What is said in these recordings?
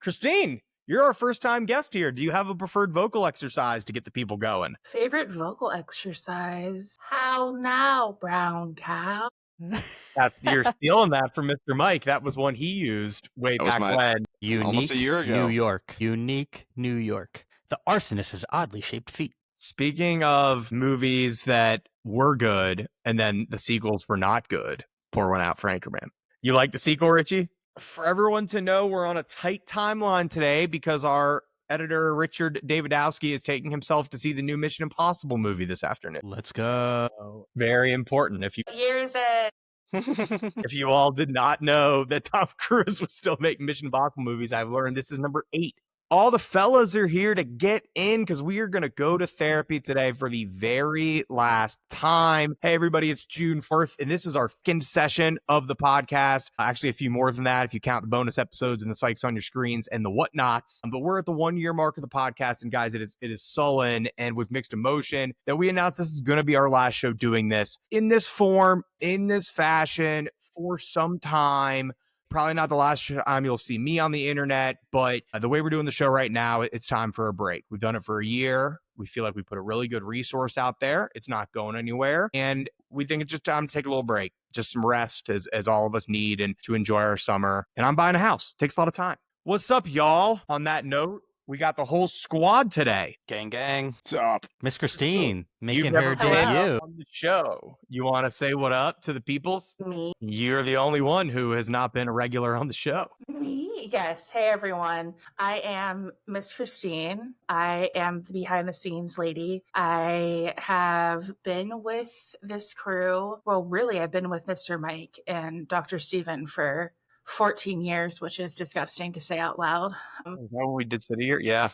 Christine, you're our first time guest here. Do you have a preferred vocal exercise to get the people going? Favorite vocal exercise? How now, brown cow? You're stealing that from Mr. Mike. That was one he used way back when. Almost a year ago. New York. Unique New York. The arsonist has oddly shaped feet. Speaking of movies that were good and then the sequels were not good, pour one out for Anchorman. You like the sequel, Richie? For everyone to know, we're on a tight timeline today because our editor, Richard Davidowski, is taking himself to see the new Mission Impossible movie this afternoon. Let's go. Very important. If What year is it? if you all did not know that Tom Cruise was still making Mission Impossible movies, I've learned this is number 8. All the fellas are here to get in because we are going to go to therapy today for the very last time. Hey, everybody, it's June 4th, and this is our second session of the podcast. Actually, a few more than that if you count the bonus episodes and the psychs on your screens and the whatnots. But we're at the 1-year mark of the podcast, and guys, it is sullen and with mixed emotion that we announced this is going to be our last show doing this in this form, in this fashion, for some time. Probably not the last time you'll see me on the internet, but the way we're doing the show right now, it's time for a break. We've done it for a year. We feel like we put a really good resource out there. It's not going anywhere. And we think it's just time to take a little break, just some rest as all of us need and to enjoy our summer. And I'm buying a house. It takes a lot of time. What's up, y'all? On that note, we got the whole squad today. Gang, gang. What's up? Miss Christine, making You've her never been debut. on the show. You want to say what up to the peoples? Me? You're the only one who has not been a regular on the show. Me? Yes. Hey, everyone. I am Miss Christine. I am the behind the scenes lady. I have been with this crew. Well, really, I've been with Mr. Mike and Dr. Steven for 14 years, which is disgusting to say out loud. Is that what we did sit here? Yeah.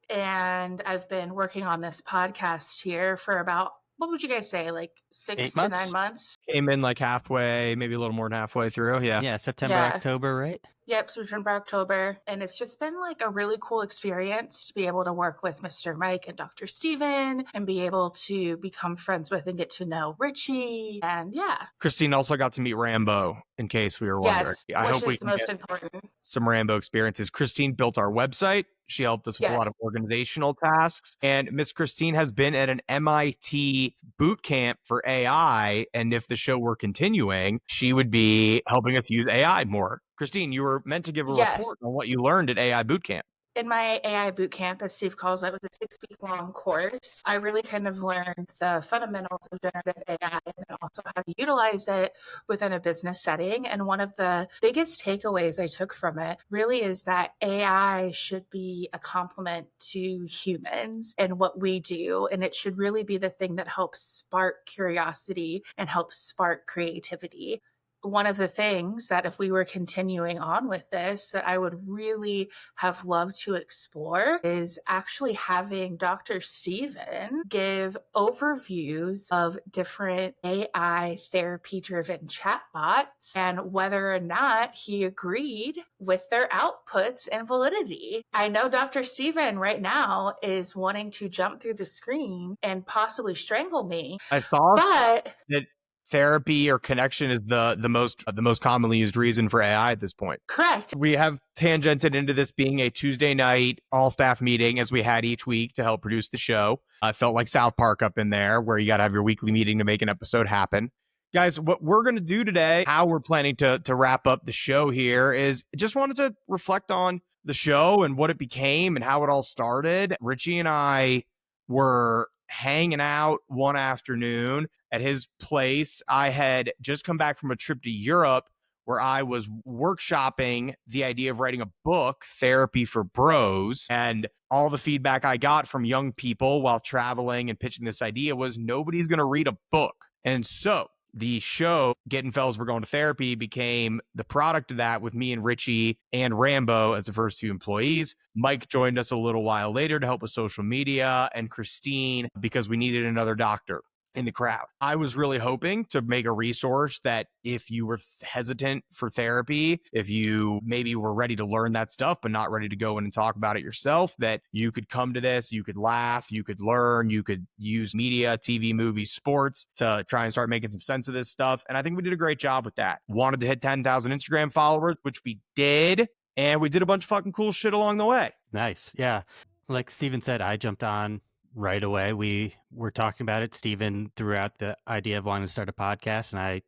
And I've been working on this podcast here for about, what would you guys say, like 6 8 to months? 9 months? Came in like halfway, maybe a little more than halfway through. Yeah. Yeah, September, Yeah. October, right? Yep, September, October. And it's just been like a really cool experience to be able to work with Mr. Mike and Dr. Steven and be able to become friends with and get to know Richie. And yeah. Christine also got to meet Rambo, in case we were wondering. Yes, I hope which we is the can most get important. some Rambo experiences. Christine built our website. She helped us with a lot of organizational tasks. And Miss Christine has been at an MIT boot camp for AI. And if the show were continuing, she would be helping us use AI more. Christine, you were meant to give a report on what you learned at AI boot camp. In my AI boot camp, as Steve calls it, was a 6-week-long course. I really kind of learned the fundamentals of generative AI and then also how to utilize it within a business setting. And one of the biggest takeaways I took from it really is that AI should be a complement to humans and what we do. And it should really be the thing that helps spark curiosity and helps spark creativity. One of the things that if we were continuing on with this that I would really have loved to explore is actually having Dr. Steven give overviews of different AI therapy-driven chatbots and whether or not he agreed with their outputs and validity. I know Dr. Steven right now is wanting to jump through the screen and possibly strangle me. I saw that therapy or connection is the most commonly used reason for AI at this point. Correct. We have tangented into this being a Tuesday night all staff meeting as we had each week to help produce the show. I felt like South Park up in there where you got to have your weekly meeting to make an episode happen. Guys, what we're going to do today, how we're planning to wrap up the show here is just wanted to reflect on the show and what it became and how it all started. Richie and I were hanging out one afternoon at his place. I had just come back from a trip to Europe where I was workshopping the idea of writing a book, Therapy for Bros. And all the feedback I got from young people while traveling and pitching this idea was nobody's going to read a book. And so the show, Getting Fellas We're Going to Therapy, became the product of that with me and Richie and Rambo as the first few employees. Mike joined us a little while later to help with social media, and Christine because we needed another doctor in the crowd. I was really hoping to make a resource that if you were hesitant for therapy, if you maybe were ready to learn that stuff, but not ready to go in and talk about it yourself, that you could come to this, you could laugh, you could learn, you could use media, TV, movies, sports to try and start making some sense of this stuff. And I think we did a great job with that. Wanted to hit 10,000 Instagram followers, which we did. and we did a bunch of fucking cool shit along the way. Nice. Yeah. Like Steven said, I jumped on right away. We were talking about it. Steven threw out the idea of wanting to start a podcast, and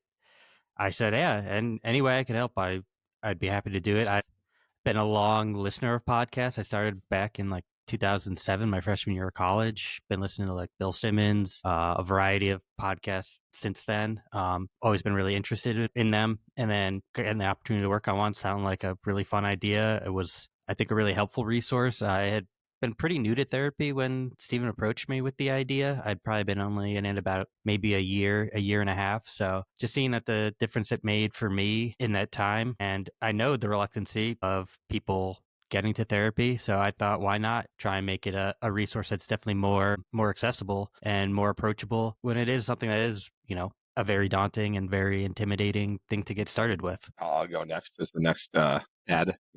I said, yeah, and any way I could help, I'd be happy to do it. I've been a long listener of podcasts. I started back in like 2007, my freshman year of college. Been listening to like Bill Simmons, a variety of podcasts since then. Always been really interested in them. And then getting the opportunity to work on one sounded like a really fun idea. It was, I think, a really helpful resource. I had been pretty new to therapy when Stephen approached me with the idea. I'd probably been only in it about maybe a year and a half. So just seeing that the difference it made for me in that time. And I know the reluctancy of people getting to therapy. So I thought, why not try and make it a resource that's definitely more accessible and more approachable when it is something that is, a very daunting and very intimidating thing to get started with. I'll go next as the next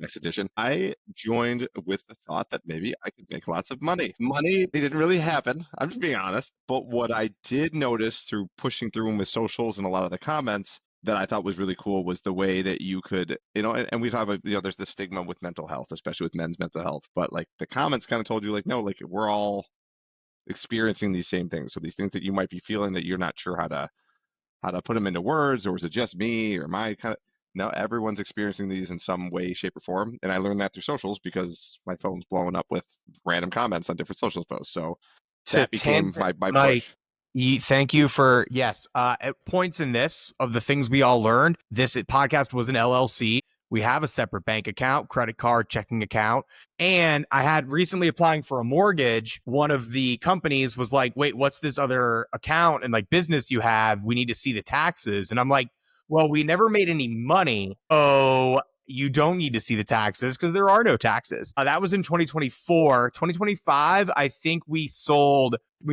next edition. I joined with the thought that maybe I could make lots of money. Money, it didn't really happen. I'm just being honest. But what I did notice through pushing through them with socials and a lot of the comments that I thought was really cool was the way that you could, and we talk about, there's this stigma with mental health, especially with men's mental health. But like the comments kind of told you like, no, like we're all experiencing these same things. So these things that you might be feeling that you're not sure how to put them into words, or is it just me, or my kind of, no, everyone's experiencing these in some way, shape, or form. And I learned that through socials because my phone's blowing up with random comments on different social posts. So that became my push. Thank you for, yes, at points in this of the things we all learned, this podcast was an LLC. We have a separate bank account, credit card, checking account. And I had recently applying for a mortgage. One of the companies was like, wait, what's this other account and like business you have? We need to see the taxes. And I'm like, well, we never made any money. Oh, you don't need to see the taxes because there are no taxes. That was in 2024. 2025, I think we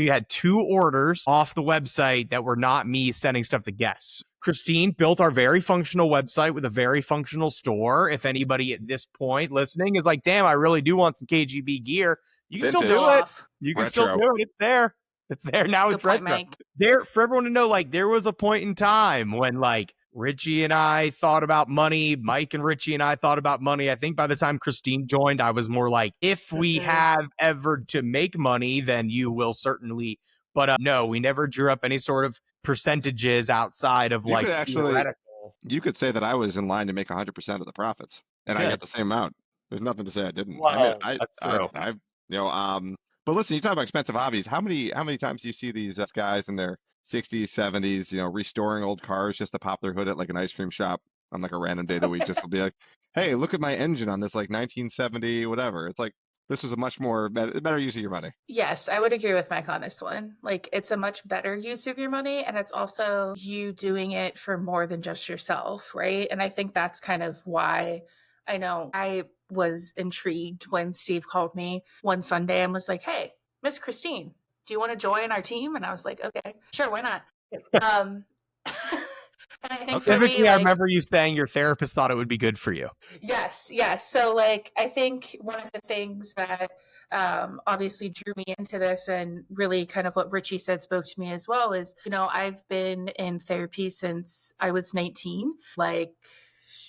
had 2 orders off the website that were not me sending stuff to guests. Christine built our very functional website with a very functional store. If anybody at this point listening is like, damn, I really do want some KGB gear, you can still do it. You can still do it. It's there. It's there now. It's retro. There for everyone to know, like there was a point in time when like Richie and I thought about money. Mike and Richie and I thought about money. I think by the time Christine joined, I was more like, if we have ever to make money, then you will certainly. But no, we never drew up any sort of percentages outside of like theoretical. You could say that I was in line to make 100% of the profits, and I got the same amount. There's nothing to say I didn't. Well, that's true. But listen, you talk about expensive hobbies. How many times do you see these guys in their 60s, 70s, restoring old cars just to pop their hood at like an ice cream shop on like a random day of the week, just to be like, hey, look at my engine on this like 1970 whatever. It's like, this is a much more better use of your money. Yes, I would agree with Mike on this one. Like, it's a much better use of your money, and it's also you doing it for more than just yourself, right? And I think that's kind of why I know I was intrigued when Steve called me one Sunday and was like, hey, Miss Christine, do you want to join our team? And I was like, okay, sure, why not? And I think for me, I remember you saying your therapist thought it would be good for you. Yes. So like, I think one of the things that obviously drew me into this, and really kind of what Richie said spoke to me as well, is, I've been in therapy since I was 19, like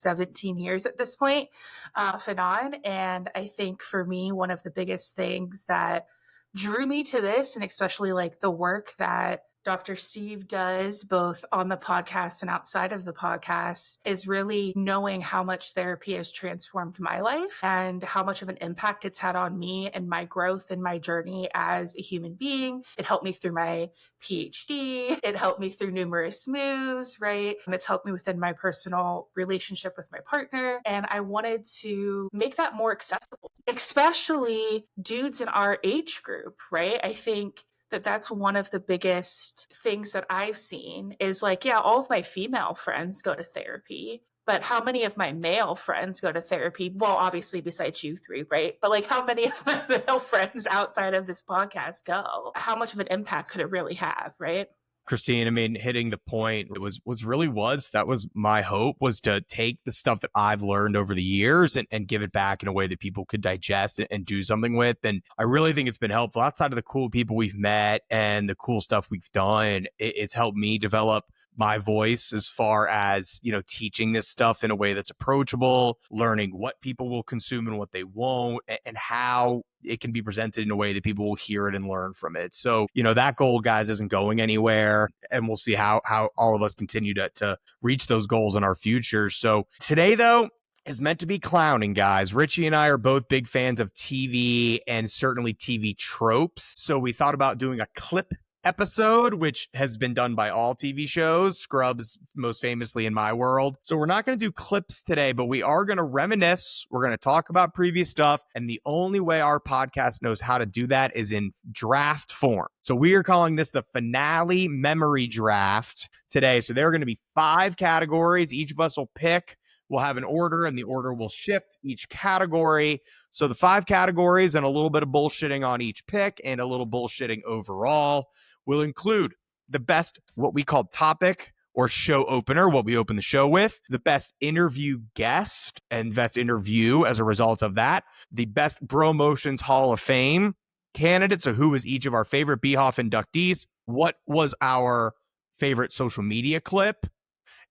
17 years at this point, off and on. And I think for me, one of the biggest things that drew me to this, and especially like the work that Dr. Steve does both on the podcast and outside of the podcast, is really knowing how much therapy has transformed my life and how much of an impact it's had on me and my growth and my journey as a human being. It helped me through my PhD. It helped me through numerous moves, right? It's helped me within my personal relationship with my partner. And I wanted to make that more accessible, especially dudes in our age group, right? I think that's one of the biggest things that I've seen is like, yeah, all of my female friends go to therapy, but how many of my male friends go to therapy? Well, obviously besides you 3, right? But like, how many of my male friends outside of this podcast go? How much of an impact could it really have, right? Christine, I mean, hitting the point, that was my hope, was to take the stuff that I've learned over the years and give it back in a way that people could digest and do something with. And I really think it's been helpful outside of the cool people we've met and the cool stuff we've done. It's helped me develop my voice as far as, teaching this stuff in a way that's approachable, learning what people will consume and what they won't, and how it can be presented in a way that people will hear it and learn from it. So, that goal, guys, isn't going anywhere. And we'll see how all of us continue to reach those goals in our future. So today, though, is meant to be clowning, guys. Richie and I are both big fans of TV and certainly TV tropes. So we thought about doing a clip episode, which has been done by all TV shows, Scrubs most famously in my world. So we're not going to do clips today, but we are going to reminisce. We're going to talk about previous stuff. And the only way our podcast knows how to do that is in draft form. So we are calling this the finale memory draft today. So there are going to be 5 categories. Each of us will pick. We'll have an order, and the order will shift each category. So the 5 categories and a little bit of bullshitting on each pick and a little bullshitting overall will include the best, what we call topic or show opener, what we open the show with, the best interview guest and best interview as a result of that, the best Bromotions Hall of Fame candidates. So who was each of our favorite Behoff inductees? What was our favorite social media clip?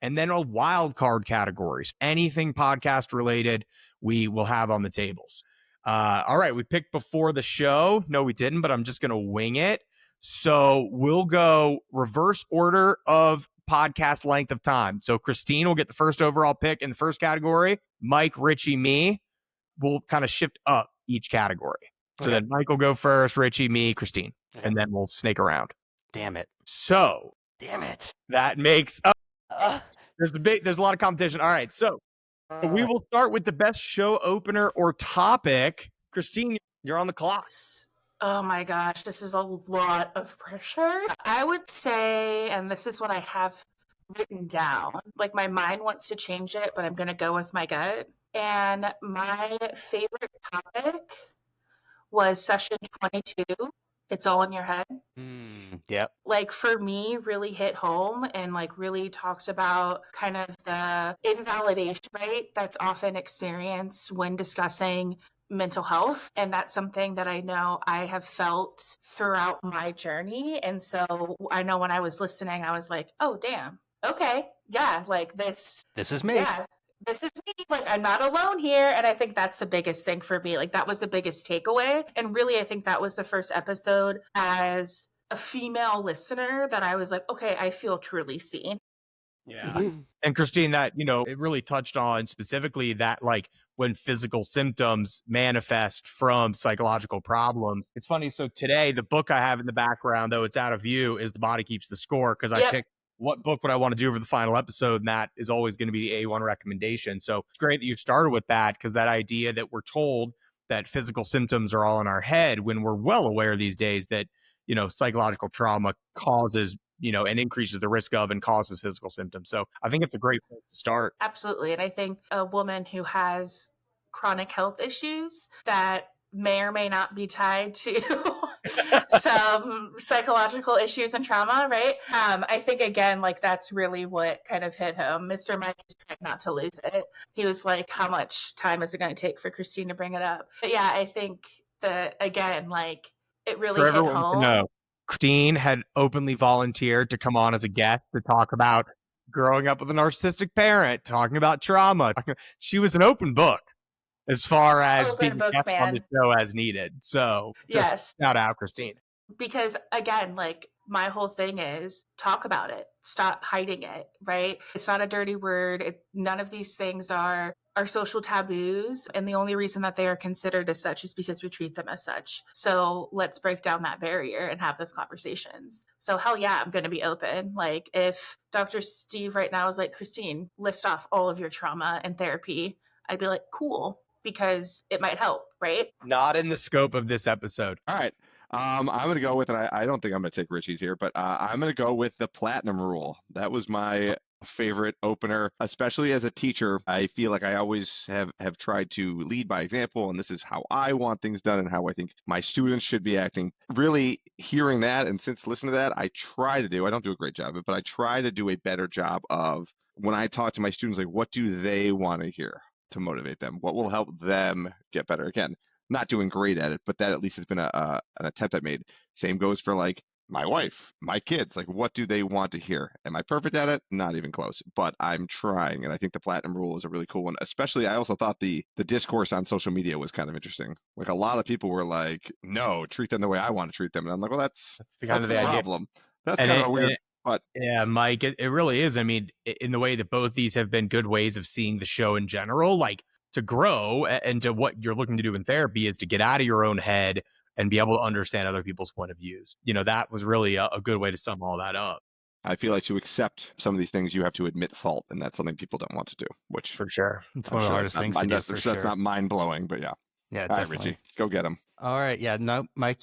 And then a wild card categories, anything podcast related, we will have on the tables. All right, we picked before the show. No, we didn't, but I'm just going to wing it. So we'll go reverse order of podcast length of time. So Christine will get the first overall pick in the first category. Mike, Richie, me will kind of shift up each category. So then Mike will go first, Richie, me, Christine, and then we'll snake around. Damn it. So that makes up. There's a lot of competition. All right, so we will start with the best show opener or topic. Christine, you're on the clock. Oh my gosh, this is a lot of pressure. I would say, and this is what I have written down, like my mind wants to change it, but I'm going to go with my gut. And my favorite topic was session 22. It's all in your head. Yep. Like for me, really hit home and like really talked about kind of the invalidation rate that's often experienced when discussing mental health. And that's something that I know I have felt throughout my journey. And so I know when I was listening, I was like, oh, damn. Okay. Yeah. Like this is me. Yeah. This is me. Like, I'm not alone here. And I think that's the biggest thing for me. Like, that was the biggest takeaway. And really, I think that was the first episode as a female listener that I was like, okay, I feel truly seen. Yeah. And Christine, that, it really touched on specifically that, like, when physical symptoms manifest from psychological problems. It's funny. So today, the book I have in the background, though it's out of view, is The Body Keeps the Score, because I picked what book would I want to do for the final episode, and that is always going to be the A1 recommendation. So it's great that you started with that, because that idea that we're told that physical symptoms are all in our head, when we're well aware these days that, psychological trauma causes, and increases the risk of and causes physical symptoms. So I think it's a great place to start. Absolutely. And I think a woman who has chronic health issues that may or may not be tied to some psychological issues and trauma, right? I think, again, like that's really what kind of hit him. Mr. Mike is trying not to lose it. He was like, how much time is it going to take for Christine to bring it up? But yeah, I think that, again, like it really hit home. No, Christine had openly volunteered to come on as a guest to talk about growing up with a narcissistic parent, talking about trauma. She was an open book as far as being a guest on the show as needed. So just shout out, Christine. Because again, like my whole thing is talk about it. Stop hiding it, right? It's not a dirty word. None of these things are social taboos. And the only reason that they are considered as such is because we treat them as such. So let's break down that barrier and have those conversations. So hell yeah, I'm going to be open. Like if Dr. Steve right now is like, Christine, list off all of your trauma and therapy, I'd be like, cool, because it might help, right? Not in the scope of this episode. All right. I'm going to go with, and I don't think I'm going to take Richie's here, but I'm going to go with the platinum rule. That was my favorite opener, especially as a teacher. I feel like I always have tried to lead by example, and this is how I want things done and how I think my students should be acting. Really hearing that, and since listening to that, I don't do a great job of it, but I try to do a better job of when I talk to my students, like what do they want to hear to motivate them? What will help them get better? Again, not doing great at it, but that at least has been an attempt I made. Same goes for like my wife, my kids, like what do they want to hear? Am I perfect at it? Not even close, but I'm trying. And I think the platinum rule is a really cool one. Especially, I also thought the discourse on social media was kind of interesting. Like a lot of people were like, no, treat them the way I want to treat them. And I'm like, well, that's the kind of the idea. problem. That's And kind of a weird, but yeah, Mike, it really is. I mean, in the way that both these have been good ways of seeing the show in general, like to grow and to what you're looking to do in therapy is to get out of your own head and be able to understand other people's point of views. That was really a good way to sum all that up. I feel like to accept some of these things, you have to admit fault, and that's something people don't want to do. Which For sure, it's one of the hardest things to do. That's not mind blowing, but yeah. Yeah, All definitely. right, Richie, go get him. All right, yeah, no, Mike,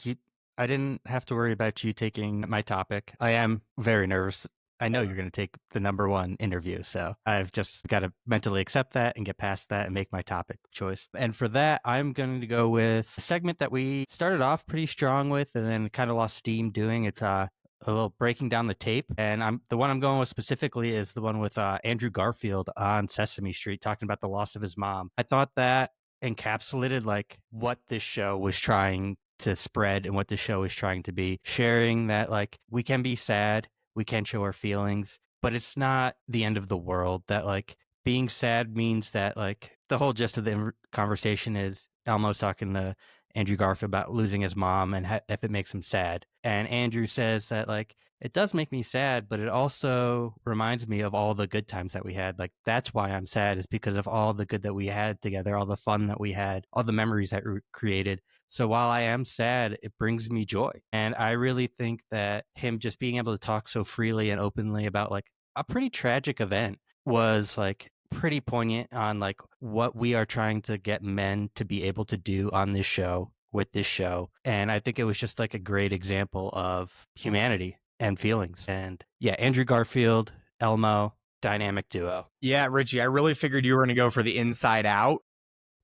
I didn't have to worry about you taking my topic. I am very nervous. I know you're going to take the number one interview, so I've just got to mentally accept that and get past that and make my topic choice. And for that, I'm going to go with a segment that we started off pretty strong with and then kind of lost steam doing. It's a little breaking down the tape, and the one I'm going with specifically is the one with Andrew Garfield on Sesame Street talking about the loss of his mom. I thought that encapsulated like what this show was trying to spread and what the show is trying to be, sharing that like we can be sad, we can show our feelings, but it's not the end of the world. That like being sad means that like the whole gist of the conversation is Elmo's talking to Andrew Garfield about losing his mom and if it makes him sad. And Andrew says that like it does make me sad, but it also reminds me of all the good times that we had. Like that's why I'm sad, is because of all the good that we had together, all the fun that we had, all the memories that we created. So while I am sad, it brings me joy. And I really think that him just being able to talk so freely and openly about like a pretty tragic event was like pretty poignant on like what we are trying to get men to be able to do on this show with this show. And I think it was just like a great example of humanity and feelings. And yeah, Andrew Garfield, Elmo, dynamic duo. Yeah, Richie, I really figured you were going to go for the Inside Out.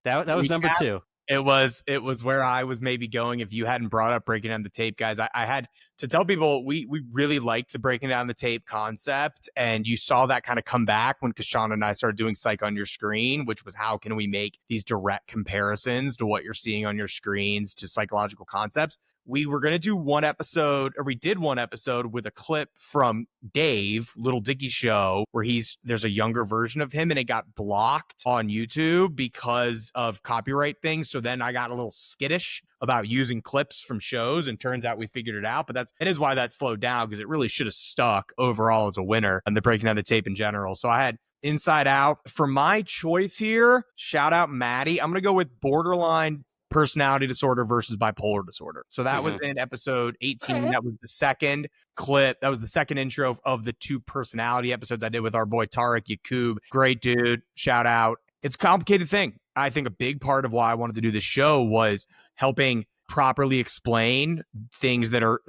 That was number two. It was where I was maybe going if you hadn't brought up breaking down the tape, guys. I had to tell people we really liked the breaking down the tape concept, and you saw that kind of come back when Kashawn and I started doing Psych on Your Screen, which was how can we make these direct comparisons to what you're seeing on your screens to psychological concepts. We were going to do one episode, or we did one episode with a clip from Dave, Little Dicky Show, where there's a younger version of him and it got blocked on YouTube because of copyright things. So then I got a little skittish about using clips from shows, and turns out we figured it out. But it is why that slowed down, because it really should have stuck overall as a winner and the breaking down the tape in general. So I had Inside Out. For my choice here, shout out Maddie. I'm going to go with Borderline Personality Disorder versus Bipolar Disorder. So that was in episode 18. That was the second clip. That was the second intro of the two personality episodes I did with our boy Tarek Yakub. Great dude. Shout out. It's a complicated thing. I think a big part of why I wanted to do this show was helping properly explain things that are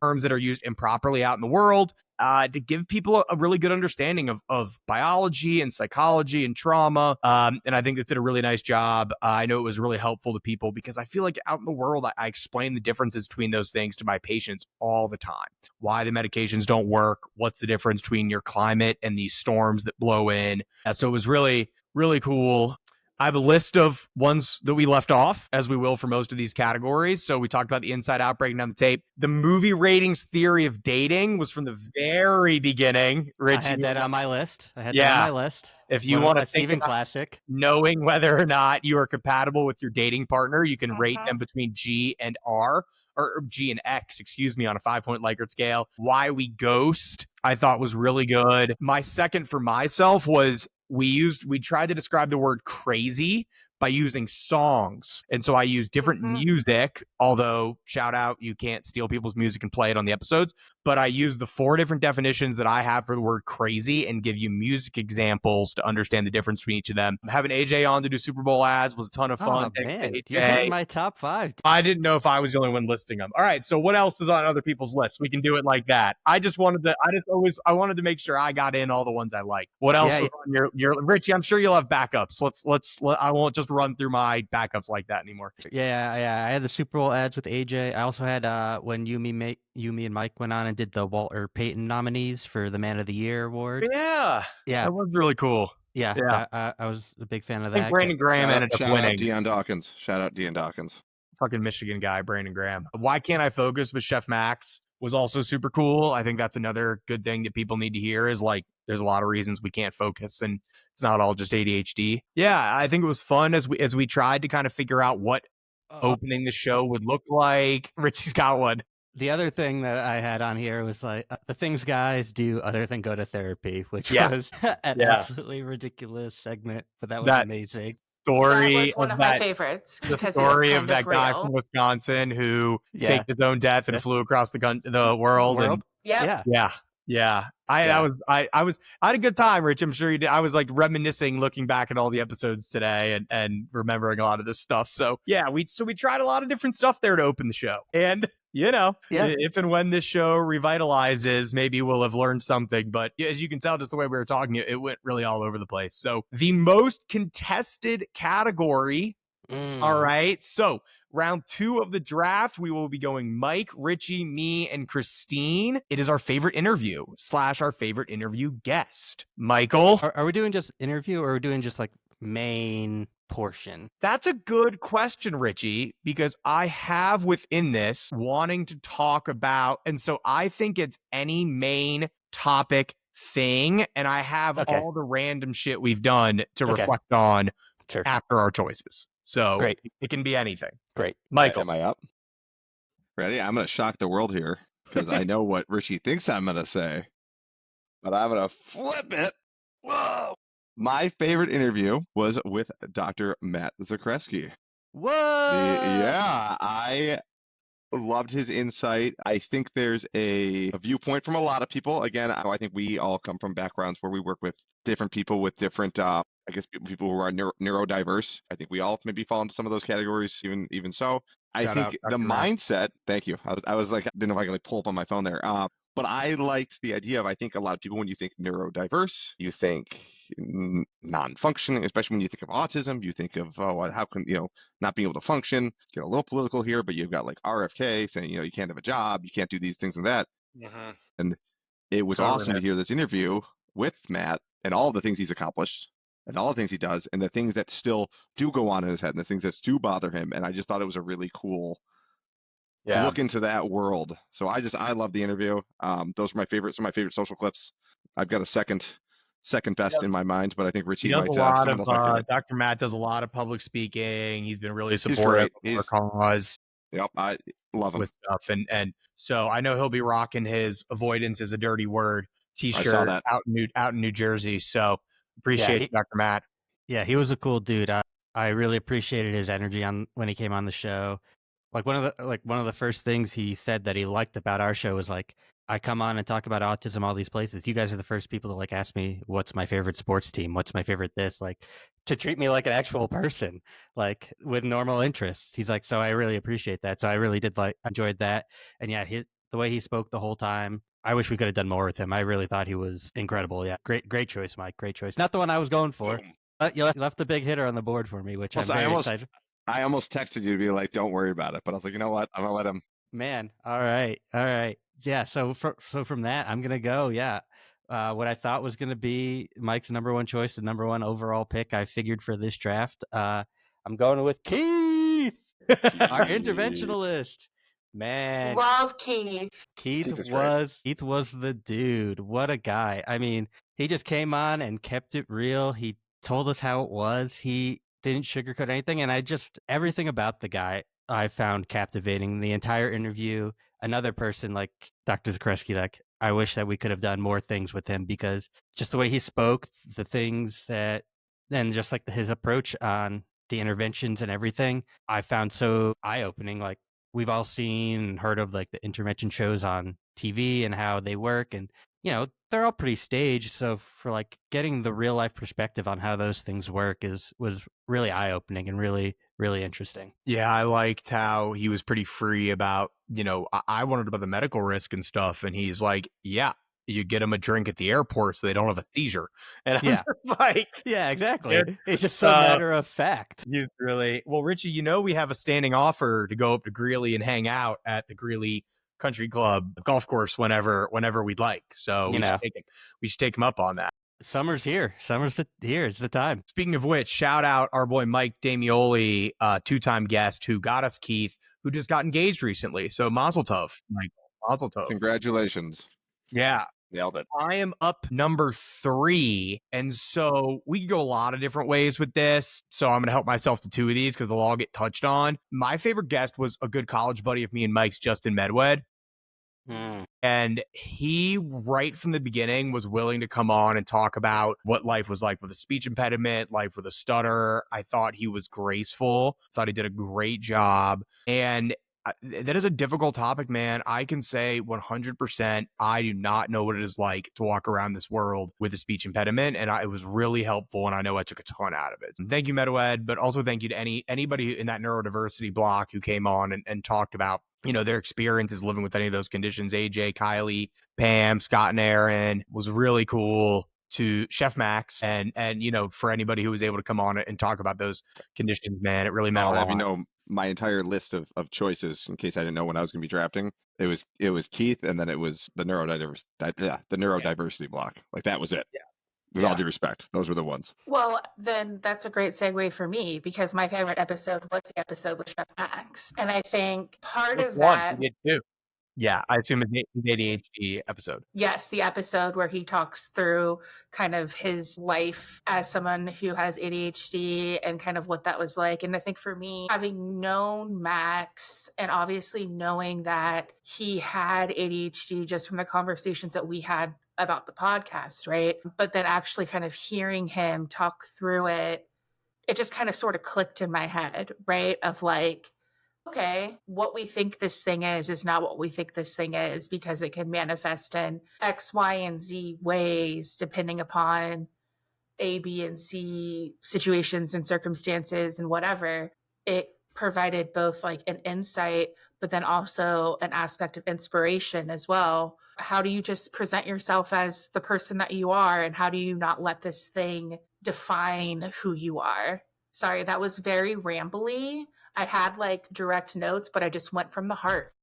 terms that are used improperly out in the world, to give people a really good understanding of biology and psychology and trauma. And I think this did a really nice job. I know it was really helpful to people because I feel like out in the world, I explain the differences between those things to my patients all the time. Why the medications don't work, what's the difference between your climate and these storms that blow in. So it was really, really cool. I have a list of ones that we left off, as we will for most of these categories. So we talked about the Inside Out, breaking down the tape. The movie ratings theory of dating was from the very beginning. Richie, I had that on my list. If you want to think Steven about classic, knowing whether or not you are compatible with your dating partner, you can rate them between G and R, or G and X, excuse me, on a 5-point Likert scale. Why We Ghost, I thought was really good. My second for myself was we tried to describe the word crazy by using songs. And so I used different music, although shout out, you can't steal people's music and play it on the episodes. But I used the 4 different definitions that I have for the word crazy and give you music examples to understand the difference between each of them. Having AJ on to do Super Bowl ads was a ton of fun. Oh, man, you're hitting my top 5. I didn't know if I was the only one listing them. All right, so what else is on other people's lists? We can do it like that. I wanted to make sure I got in all the ones I like. What else was on your Richie? I'm sure you'll have backups. I won't just run through my backups like that anymore. Yeah. I had the Super Bowl ads with AJ. I also had when you, me, and Mike went on and did the Walter Payton nominees for the Man of the Year award. Yeah, that was really cool. Yeah. I was a big fan of that. I think Brandon Graham ended up winning. Shout out Deion Dawkins. Fucking Michigan guy, Brandon Graham. Why Can't I Focus with Chef Max was also super cool. I think that's another good thing that people need to hear is like, there's a lot of reasons we can't focus and it's not all just ADHD. Yeah, I think it was fun as we tried to kind of figure out what opening the show would look like. Richie's got one. The other thing that I had on here was like the things guys do other than go to therapy, which was an absolutely ridiculous segment, but that was amazing. Story that was one of my that favorites. the story of that guy from Wisconsin who faked his own death and flew across the world. And yeah. I had a good time, Rich. I'm sure you did. I was like reminiscing, looking back at all the episodes today and remembering a lot of this stuff. So yeah, we tried a lot of different stuff there to open the show. And if and when this show revitalizes, maybe we'll have learned something. But as you can tell, just the way we were talking, it went really all over the place. So the most contested category. All right. So round 2 of the draft, we will be going Mike, Richie, me, and Christine. It is our favorite interview / our favorite interview guest. Michael. Are we doing just interview or are we doing just like main portion? That's a good question, Richie, because I have within this wanting to talk about, and so I think it's any main topic thing, and I have all the random shit we've done to reflect on after our choices. So great. It can be anything. Great. Michael. Am I up? Ready? I'm going to shock the world here because I know what Richie thinks I'm going to say, but I'm going to flip it. Whoa! My favorite interview was with Dr. Matt Zakreski. Whoa! I loved his insight. I think there's a viewpoint from a lot of people. Again, I think we all come from backgrounds where we work with different people with different, I guess, people who are neurodiverse. I think we all maybe fall into some of those categories, even so. I think the mindset, thank you. I was like, I didn't know if I could like pull up on my phone there. But I liked the idea of, I think a lot of people, when you think neurodiverse, you think non-functioning, especially when you think of autism, you think of, how can, not being able to function. Get a little political here, but you've got like RFK saying, you can't have a job, you can't do these things and that. Mm-hmm. And it was awesome to hear this interview with Matt and all the things he's accomplished and all the things he does and the things that still do go on in his head and the things that do bother him. And I just thought it was a really cool look into that world. So I love the interview. Those are my favorites. Some of my favorite social clips. I've got a second best in my mind, but I think Richie might have some of those. Dr. Matt does a lot of public speaking. He's been really supportive of our cause. Yep, I love him with stuff, and so I know he'll be rocking his "Avoidance is a Dirty Word" T-shirt out in New Jersey. So appreciate Dr. Matt. Yeah, he was a cool dude. I really appreciated his energy when he came on the show. Like one of the first things he said that he liked about our show was like, I come on and talk about autism all these places. You guys are the first people to like ask me what's my favorite sports team, what's my favorite this, like to treat me like an actual person, like with normal interests. He's like, so I really appreciate that. So I really did enjoyed that. And yeah, the way he spoke the whole time, I wish we could have done more with him. I really thought he was incredible. Yeah, great choice, Mike. Great choice. Not the one I was going for. But you left the big hitter on the board for me, which I'm very excited. I almost texted you to be like, don't worry about it. But I was like, you know what? I'm going to let him. Man. All right. Yeah. So from that, I'm going to go. Yeah. What I thought was going to be Mike's number one choice, the number one overall pick I figured for this draft. I'm going with Keith, our interventionalist. Man. Love Keith. Keith was the dude. What a guy. I mean, he just came on and kept it real. He told us how it was. He didn't sugarcoat anything. And everything about the guy I found captivating. The entire interview, another person like Dr. Zakreski, like I wish that we could have done more things with him because just the way he spoke, the things that, and just like his approach on the interventions and everything, I found so eye-opening. Like we've all seen and heard of like the intervention shows on TV and how they work. And, they're all pretty staged. So for like getting the real life perspective on how those things work was really eye-opening and really, really interesting. Yeah, I liked how he was pretty free about, I wanted about the medical risk and stuff. And he's like, yeah, you get them a drink at the airport so they don't have a seizure. And I'm just like, yeah, exactly. It's just a matter of fact. He's really, well, Richie, we have a standing offer to go up to Greeley and hang out at the Greeley Country Club golf course whenever we'd like. So we should take him up on that. Summer's here. Here. It's the time. Speaking of which, shout out our boy Mike Damioli, 2-time guest who got us Keith, who just got engaged recently. So mazel tov, Mike. Mazel tov. Congratulations. Yeah. Nailed it. I am up number 3. And so we can go a lot of different ways with this. So I'm going to help myself to 2 of these because they'll all get touched on. My favorite guest was a good college buddy of me and Mike's, Justin Medwed. And he, right from the beginning, was willing to come on and talk about what life was like with a speech impediment, life with a stutter. I thought he was graceful, thought he did a great job. And that is a difficult topic, man. I can say 100% I do not know what it is like to walk around this world with a speech impediment. And it was really helpful. And I know I took a ton out of it. And thank you, MetaWed, but also thank you to anybody in that neurodiversity block who came on and talked about their experiences living with any of those conditions. AJ, Kylie, Pam, Scott, and Aaron was really cool to Chef Max. And for anybody who was able to come on and talk about those conditions, man, it really meant a I'll lot. have you know, my entire list of choices, in case I didn't know when I was going to be drafting, it was Keith, and then it was the neurodiversity block. Like, that was it. Yeah. With all due respect, those were the ones. Well, then that's a great segue for me because my favorite episode was the episode with Chef Max. And I think part of that. We did too. Yeah, I assume it's the ADHD episode. Yes, the episode where he talks through kind of his life as someone who has ADHD and kind of what that was like. And I think for me, having known Max and obviously knowing that he had ADHD just from the conversations that we had about the podcast, right? But then actually kind of hearing him talk through it, it just kind of sort of clicked in my head, right? Of like, okay, what we think this thing is not what we think this thing is because it can manifest in X, Y, and Z ways depending upon A, B, and C situations and circumstances and whatever. It provided both like an insight, but then also an aspect of inspiration as well. How do you just present yourself as the person that you are? And how do you not let this thing define who you are? Sorry, that was very rambly. I had like direct notes, but I just went from the heart.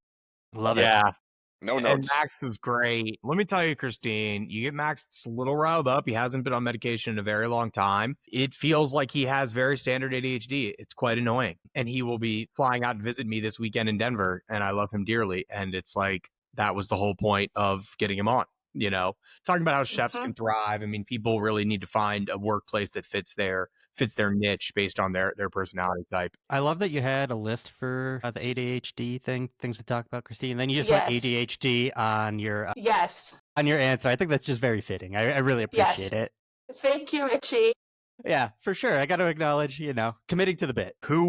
Love it. Yeah. No And notes. Max was great. Let me tell you, Christine, you get Max a little riled up. He hasn't been on medication in a very long time. It feels like he has very standard ADHD. It's quite annoying. And he will be flying out to visit me this weekend in Denver, and I love him dearly. And it's like, that was the whole point of getting him on, talking about how chefs can thrive. I mean, people really need to find a workplace that fits their niche based on their personality type. I love that you had a list for the ADHD things to talk about, Christine. And then you just went ADHD on your on your answer. I think that's just very fitting. I really appreciate it. Thank you, Richie. Yeah, for sure. I got to acknowledge, committing to the bit. Who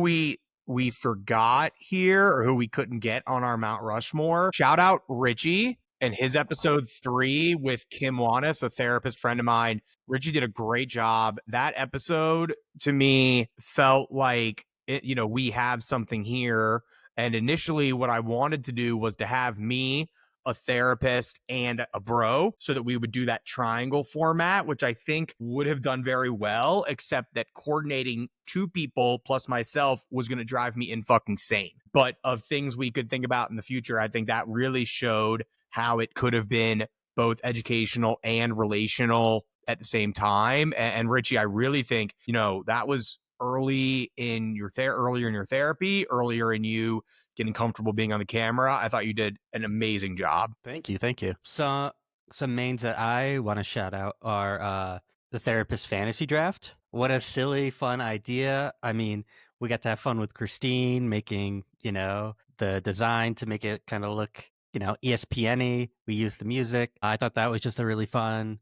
we forgot here or who we couldn't get on our Mount Rushmore. Shout out Richie and his episode 3 with Kim Wanis, a therapist friend of mine. Richie did a great job. That episode to me felt like we have something here. And initially what I wanted to do was to have me, a therapist, and a bro so that we would do that triangle format, which I think would have done very well, except that coordinating 2 people plus myself was going to drive me in fucking sane. But of things we could think about in the future, I think that really showed how it could have been both educational and relational at the same time. And Richie, I really think, that was earlier in your therapy, earlier in you getting comfortable being on the camera. I thought you did an amazing job. Thank you. So some mains that I want to shout out are the therapist fantasy draft. What a silly, fun idea. I mean, we got to have fun with Christine making, the design to make it kind of look, ESPN-y. We used the music. I thought that was just a really fun,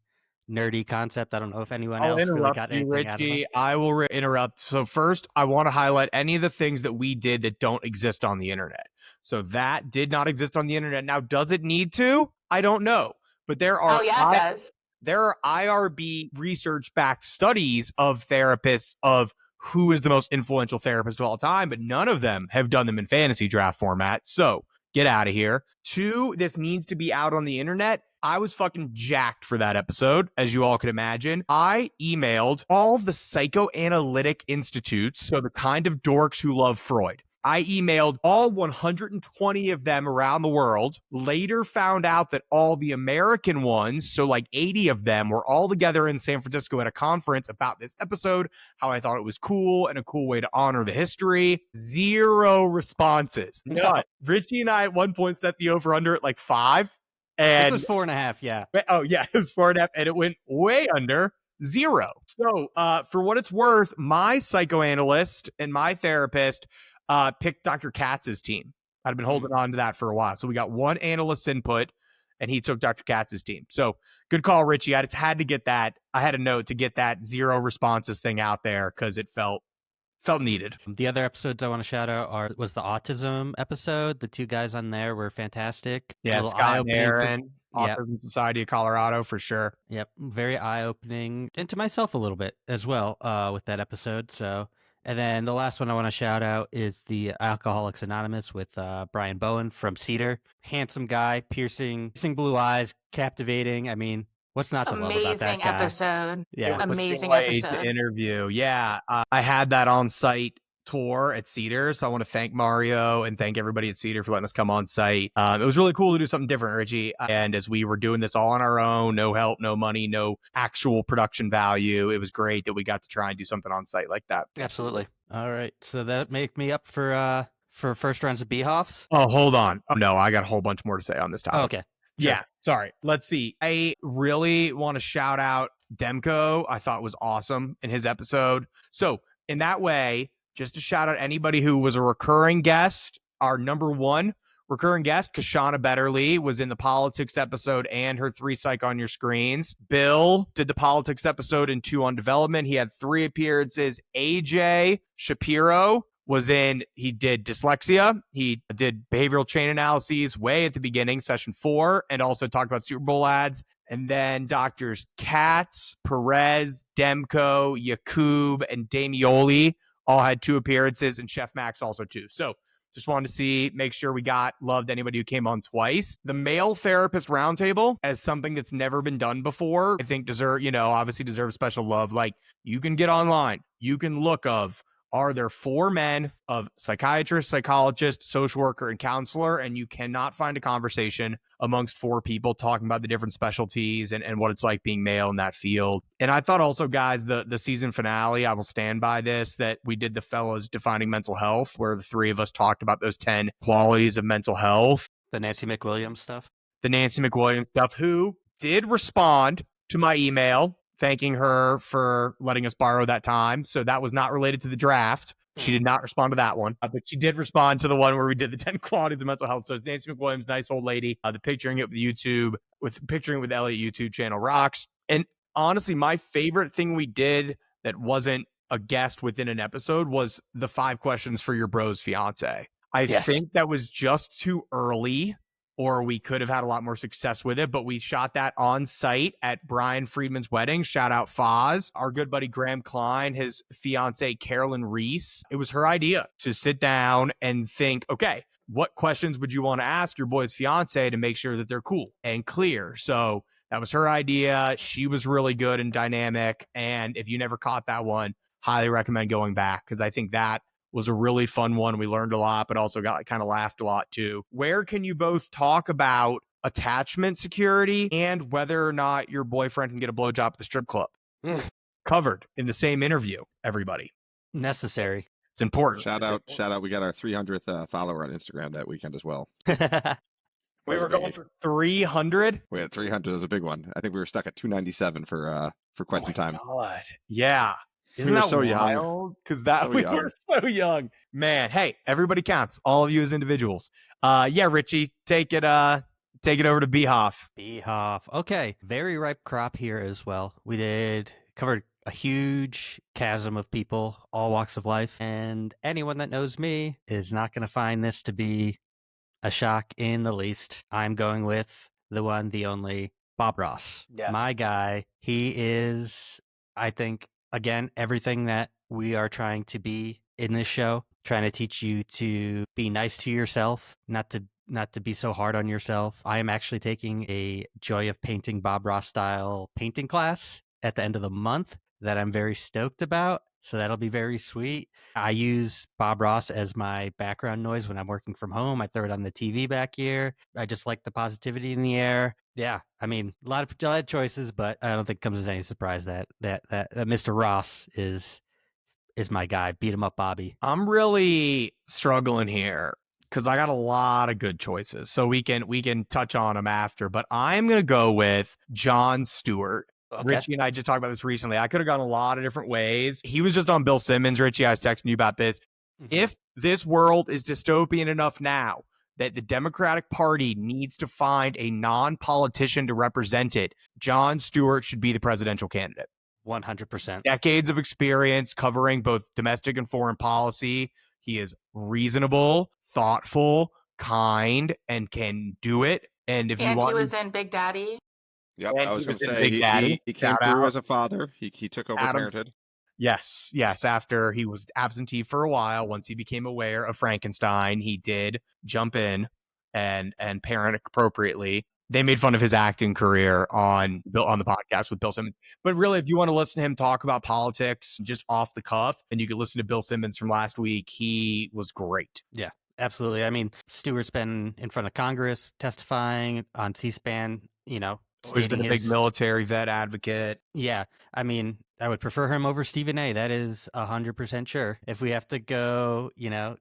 nerdy concept. I don't know if anyone else really got anything Richie. out of it. I will interrupt. So first, I want to highlight any of the things that we did that don't exist on the internet. So that did not exist on the internet. Now, does it need to? I don't know. But there are it does. There are IRB research-backed studies of therapists of who is the most influential therapist of all time, but none of them have done them in fantasy draft format. So get out of here. 2, this needs to be out on the internet. I was fucking jacked for that episode, as you all could imagine. I emailed all of the psychoanalytic institutes, so the kind of dorks who love Freud. I emailed all 120 of them around the world, later found out that all the American ones, so like 80 of them, were all together in San Francisco at a conference about this episode, how I thought it was cool and a cool way to honor the history. 0 responses. No. Richie and I at one point set the over-under at like 5. It was And 4.5, yeah. oh, yeah, it was 4.5, and it went way under 0. So for what it's worth, my psychoanalyst and my therapist picked Dr. Katz's team. I'd been holding on to that for a while. So we got one analyst's input, and he took Dr. Katz's team. So good call, Richie. I just had to get that. I had a note to get that 0 responses thing out there because it felt needed. The other episodes I want to shout out was the autism episode. The 2 guys on there were fantastic. Yeah, Scott and Aaron, Autism Society of Colorado, for sure. Yep, very eye-opening, and to myself a little bit as well with that episode. So, and then the last one I want to shout out is the Alcoholics Anonymous with Brian Bowen from Cedar. Handsome guy, piercing blue eyes, captivating. I mean, what's not to love about that guy? Episode. Yeah, amazing episode. episode. Interview. Yeah, I had that on-site tour at Cedar, so I want to thank Mario and thank everybody at Cedar for letting us come on site. It was really cool to do something different, Richie. And as we were doing this all on our own, no help, no money, no actual production value, it was great that we got to try and do something on site like that. Absolutely. All right, so that make me up for first rounds of Beehoffs. Oh, hold on. Oh, no, I got a whole bunch more to say on this topic. Oh, okay. Sure. Yeah, Sure. sorry. Let's see. I really want to shout out Demko. I thought was awesome in his episode. So in that way, just to shout out anybody who was a recurring guest, our number 1 recurring guest, Kashana Betterly, was in the politics episode and her 3 Psych on Your Screens. Bill did the politics episode and 2 on development. He had 3 appearances. AJ Shapiro he did dyslexia. He did behavioral chain analyses way at the beginning, session 4, and also talked about Super Bowl ads. And then Doctors Katz, Perez, Demko, Yakub, and Damioli all had 2 appearances, and Chef Max also 2. So just wanted to make sure we loved anybody who came on twice. The male therapist roundtable, as something that's never been done before, I think obviously deserves special love. Like, you can get online, you can look are there 4 men of psychiatrist, psychologist, social worker, and counselor, and you cannot find a conversation amongst 4 people talking about the different specialties and what it's like being male in that field. And I thought also, guys, the season finale, I will stand by this, that we did the fellows defining mental health, where the 3 of us talked about those 10 qualities of mental health. The Nancy McWilliams stuff. Who did respond to my email thanking her for letting us borrow that time. So that was not related to the draft. She did not respond to that one, but she did respond to the one where we did the 10 qualities of mental health. So it's Nancy McWilliams, nice old lady. The picturing it with Elliot YouTube channel rocks. And honestly, my favorite thing we did that wasn't a guest within an episode was the 5 questions for your bro's fiance. I think that was just too early, or we could have had a lot more success with it, but we shot that on site at Brian Friedman's wedding. Shout out Foz. Our good buddy Graham Klein, his fiance Carolyn Reese. It was her idea to sit down and think, okay, what questions would you want to ask your boy's fiance to make sure that they're cool and clear? So that was her idea. She was really good and dynamic. And if you never caught that one, highly recommend going back, because I think that was a really fun one. We learned a lot, but also got kind of laughed a lot too. Where can you both talk about attachment security and whether or not your boyfriend can get a blowjob at the strip club? Covered in the same interview, everybody. Necessary. It's important. Shout out. We got our 300th follower on Instagram that weekend as well. We were going for 300. We had 300. It was a big one. I think we were stuck at 297 for quite some time. God. Yeah. Isn't We were that so wild? Because we young. were so young. Man, hey, everybody counts. All of you as individuals. Yeah, Richie, take it over to Beehoff. Beehoff. Okay. Very ripe crop here as well. We covered a huge chasm of people, all walks of life. And anyone that knows me is not going to find this to be a shock in the least. I'm going with the one, the only, Bob Ross. Yes. My guy. He is, I think, again, everything that we are trying to be in this show, trying to teach you to be nice to yourself, not to be so hard on yourself. I am actually taking a Joy of Painting Bob Ross style painting class at the end of the month that I'm very stoked about. So that'll be very sweet. I use Bob Ross as my background noise when I'm working from home. I throw it on the TV back here. I just like the positivity in the air. Yeah, I mean, a lot of choices, but I don't think it comes as any surprise that Mr. Ross is my guy. Beat him up, Bobby. I'm really struggling here because I got a lot of good choices. So we can touch on them after, but I'm gonna go with Jon Stewart. Okay. Richie and I just talked about this recently. I could have gone a lot of different ways. He was just on Bill Simmons. Richie, I was texting you about this. If this world is dystopian enough now that the Democratic Party needs to find a non-politician to represent it, Jon Stewart should be the presidential candidate. 100%. Decades of experience covering both domestic and foreign policy. He is reasonable, thoughtful, kind, and can do it. And if you want, he was in Big Daddy. Yep, And I was he going to was in say Big Daddy. he came Shout through out. as a father. He took over Adams. parenthood. Yes. After he was absentee for a while, once he became aware of Frankenstein, he did jump in and parent appropriately. They made fun of his acting career on the podcast with Bill Simmons. But really, if you want to listen to him talk about politics just off the cuff, and you could listen to Bill Simmons from last week, he was great. Yeah, absolutely. I mean, Stewart's been in front of Congress testifying on C-SPAN, He's been a big military vet advocate. Yeah, I mean, I would prefer him over Stephen A. That is 100% sure. If we have to go,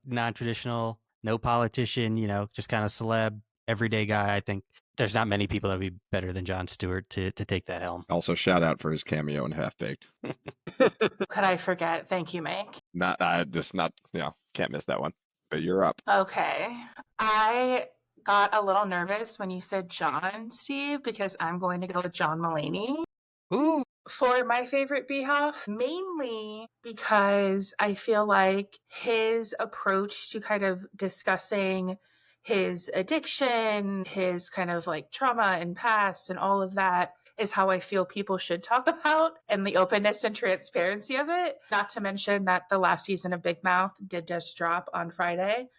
non-traditional, no politician, just kind of celeb, everyday guy, I think there's not many people that would be better than Jon Stewart to take that helm. Also, shout out for his cameo in Half Baked. Could I forget? Thank you, Mike. Can't miss that one. But you're up. Okay. I got a little nervous when you said John, Steve, because I'm going to go with John Mulaney. Ooh. For my favorite Beehoff, mainly because I feel like his approach to kind of discussing his addiction, his kind of like trauma and past and all of that is how I feel people should talk about, and the openness and transparency of it. Not to mention that the last season of Big Mouth did just drop on Friday.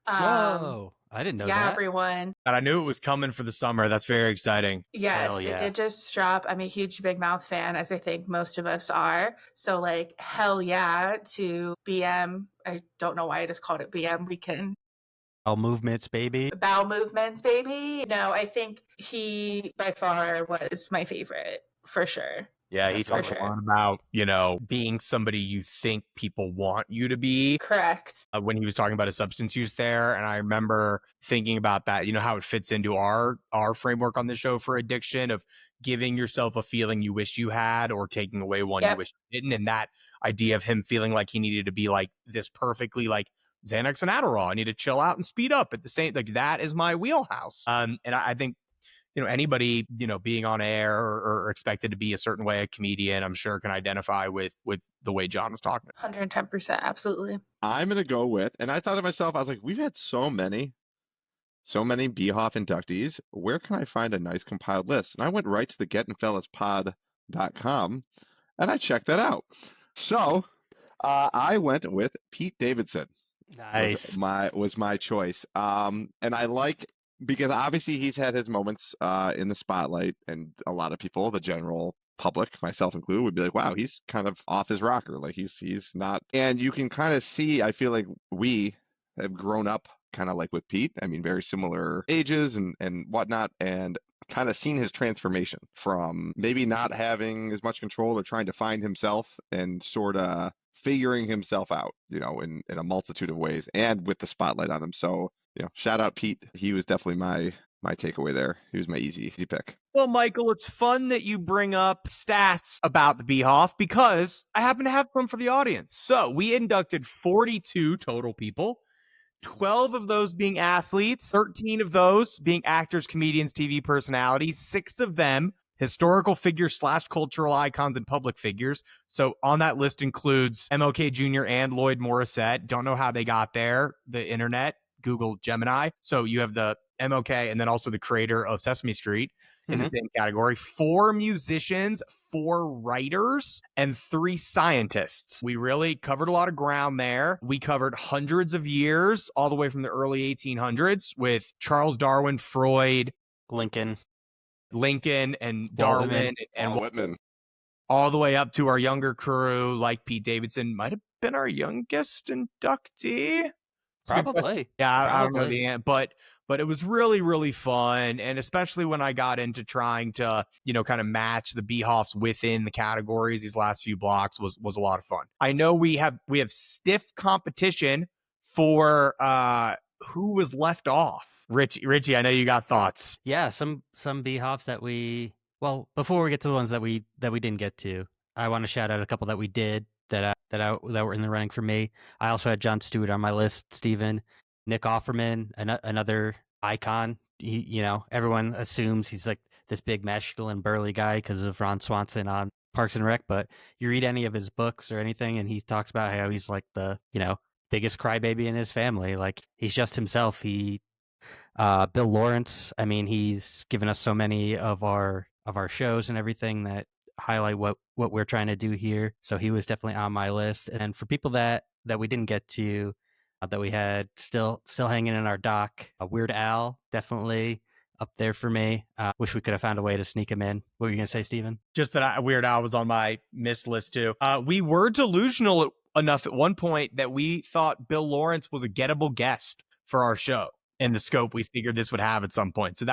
Whoa, I didn't know that. Yeah, everyone. And I knew it was coming for the summer. That's very exciting. Yes, yeah. It did just drop. I'm a huge Big Mouth fan, as I think most of us are. So, like, hell yeah to BM. I don't know why I just called it BM. We can. Bowel movements, baby. Bowel movements, baby. No, I think he, by far, was my favorite, for sure. Yeah, he talks a lot about, being somebody you think people want you to be. Correct. When he was talking about his substance use there. And I remember thinking about that, how it fits into our framework on the show for addiction of giving yourself a feeling you wish you had or taking away one you wish you didn't. And that idea of him feeling like he needed to be like this perfectly like Xanax and Adderall. I need to chill out and speed up at the same, like that is my wheelhouse. And I think, anybody, being on air or expected to be a certain way, a comedian, I'm sure can identify with the way John was talking. 110%. Absolutely. I'm going to go with, and I thought to myself, I was like, we've had so many Beehoff inductees. Where can I find a nice compiled list? And I went right to the gettingfellaspod.com and I checked that out. So I went with Pete Davidson. Nice. Was my choice. And I like, because obviously he's had his moments in the spotlight, and a lot of people, the general public, myself included, would be like, wow, he's kind of off his rocker. Like he's not, and you can kind of see, I feel like we have grown up kind of like with Pete. I mean, very similar ages and whatnot, and kind of seen his transformation from maybe not having as much control or trying to find himself and sort of figuring himself out, in a multitude of ways, and with the spotlight on him. So, shout out Pete. He was definitely my takeaway there. He was my easy pick. Well, Michael, it's fun that you bring up stats about the Beehoff because I happen to have some for the audience. So we inducted 42 total people, 12 of those being athletes, 13 of those being actors, comedians, TV personalities, 6 of them historical figures / cultural icons and public figures. So on that list includes MLK Jr. and Lloyd Morissette. Don't know how they got there. The internet, Google Gemini. So you have the MLK and then also the creator of Sesame Street in the same category. 4 musicians, 4 writers, and 3 scientists. We really covered a lot of ground there. We covered hundreds of years, all the way from the early 1800s with Charles Darwin, Freud, Lincoln, and Darwin, and Whitman. all the way up to our younger crew, like Pete Davidson might have been our youngest inductee. Probably. Yeah, I don't know Probably. the answer, but it was really, really fun. And especially when I got into trying to, kind of match the Behoffs within the categories, these last few blocks was a lot of fun. I know we have stiff competition for who was left off. Richie, I know you got thoughts. Yeah, some Behoffs that before we get to the ones that we didn't get to, I want to shout out a couple that we did that were in the running for me. I also had Jon Stewart on my list, Steven, Nick Offerman, another icon. Everyone assumes he's like this big masculine burly guy because of Ron Swanson on Parks and Rec, but you read any of his books or anything and he talks about how he's like the, biggest crybaby in his family. Like he's just himself. Bill Lawrence, I mean, he's given us so many of our shows and everything that highlight what we're trying to do here. So he was definitely on my list. And for people that we didn't get to, that we had still hanging in our dock, Weird Al, definitely up there for me. Wish we could have found a way to sneak him in. What were you gonna say, Steven? Just that Weird Al was on my missed list too. We were delusional enough at one point that we thought Bill Lawrence was a gettable guest for our show in the scope we figured this would have at some point. So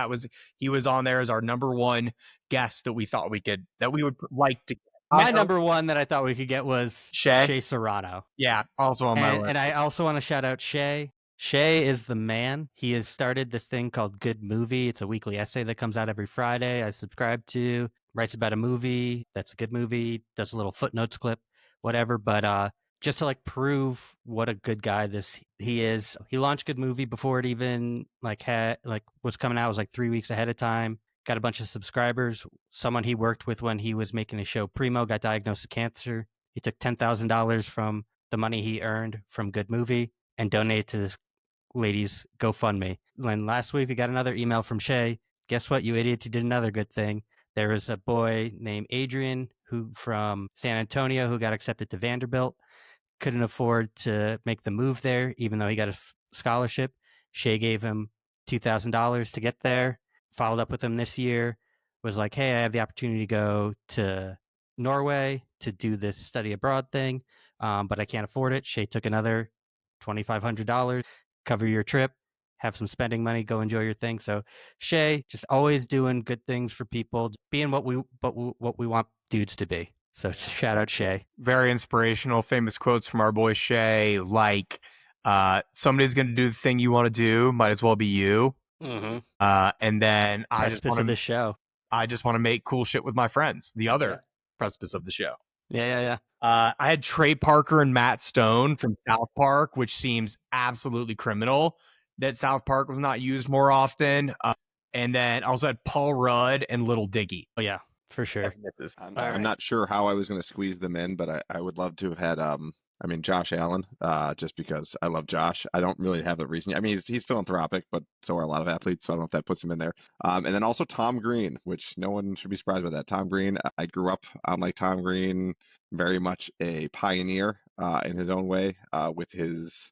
he was on there as our number one guest that we thought we would like to get. My number one that I thought we could get was Shea Serrano. Yeah, also on my list. And I also want to shout out Shea. Shea is the man. He has started this thing called Good Movie. It's a weekly essay that comes out every Friday. I subscribe to. Writes about a movie that's a good movie. Does a little footnotes clip, whatever. But just to like prove what a good guy he is. He launched Good Movie before it even was coming out. It was like 3 weeks ahead of time. Got a bunch of subscribers. Someone he worked with when he was making his show Primo got diagnosed with cancer. He took $10,000 from the money he earned from Good Movie and donated to this lady's GoFundMe. And last week we got another email from Shea. Guess what, you idiots? He did another good thing. There was a boy named Adrian from San Antonio who got accepted to Vanderbilt. Couldn't afford to make the move there, even though he got a scholarship. Shea gave him $2,000 to get there. Followed up with him this year. Was like, hey, I have the opportunity to go to Norway to do this study abroad thing, but I can't afford it. Shea took another $2,500, cover your trip, have some spending money, go enjoy your thing. So Shea just always doing good things for people, being what we want dudes to be. So shout out Shea. Very inspirational, famous quotes from our boy Shea, like somebody's going to do the thing you want to do, might as well be you. Mm-hmm. And then precipice of the show. I just want to make cool shit with my friends. The other precipice of the show. Yeah. I had Trey Parker and Matt Stone from South Park, which seems absolutely criminal that South Park was not used more often. And then also had Paul Rudd and Little Diggy. Oh yeah, for sure. I'm not sure how I was going to squeeze them in, but I would love to have had Josh Allen, just because I love Josh. I don't really have a reason. I mean, he's philanthropic, but so are a lot of athletes, so I don't know if that puts him in there. And then also Tom Green, which no one should be surprised by that. Tom Green, I grew up on like Tom Green, very much a pioneer in his own way with his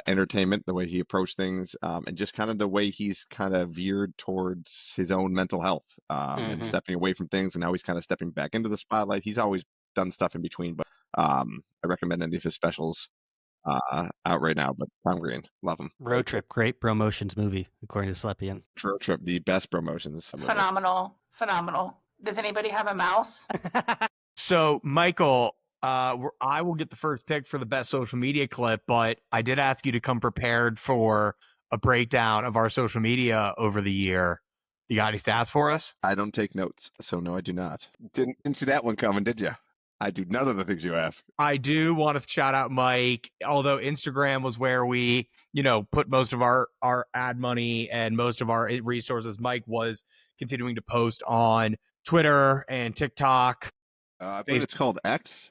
entertainment, the way he approached things, and just kind of the way he's kind of veered towards his own mental health and stepping away from things. And now he's kind of stepping back into the spotlight. He's always done stuff in between, but I recommend any of his specials out right now. But Tom Green, love him. Road Trip, great Bromotions movie, according to Slepian. Road Trip, the best Bromotions. Phenomenal. Does anybody have a mouse? So, Michael, I will get the first pick for the best social media clip, but I did ask you to come prepared for a breakdown of our social media over the year. You got any stats for us? I don't take notes, so no, I do not. Didn't see that one coming, did you? I do none of the things you ask. I do want to shout out Mike, although Instagram was where we, put most of our ad money and most of our resources. Mike was continuing to post on Twitter and TikTok. I believe it's called X.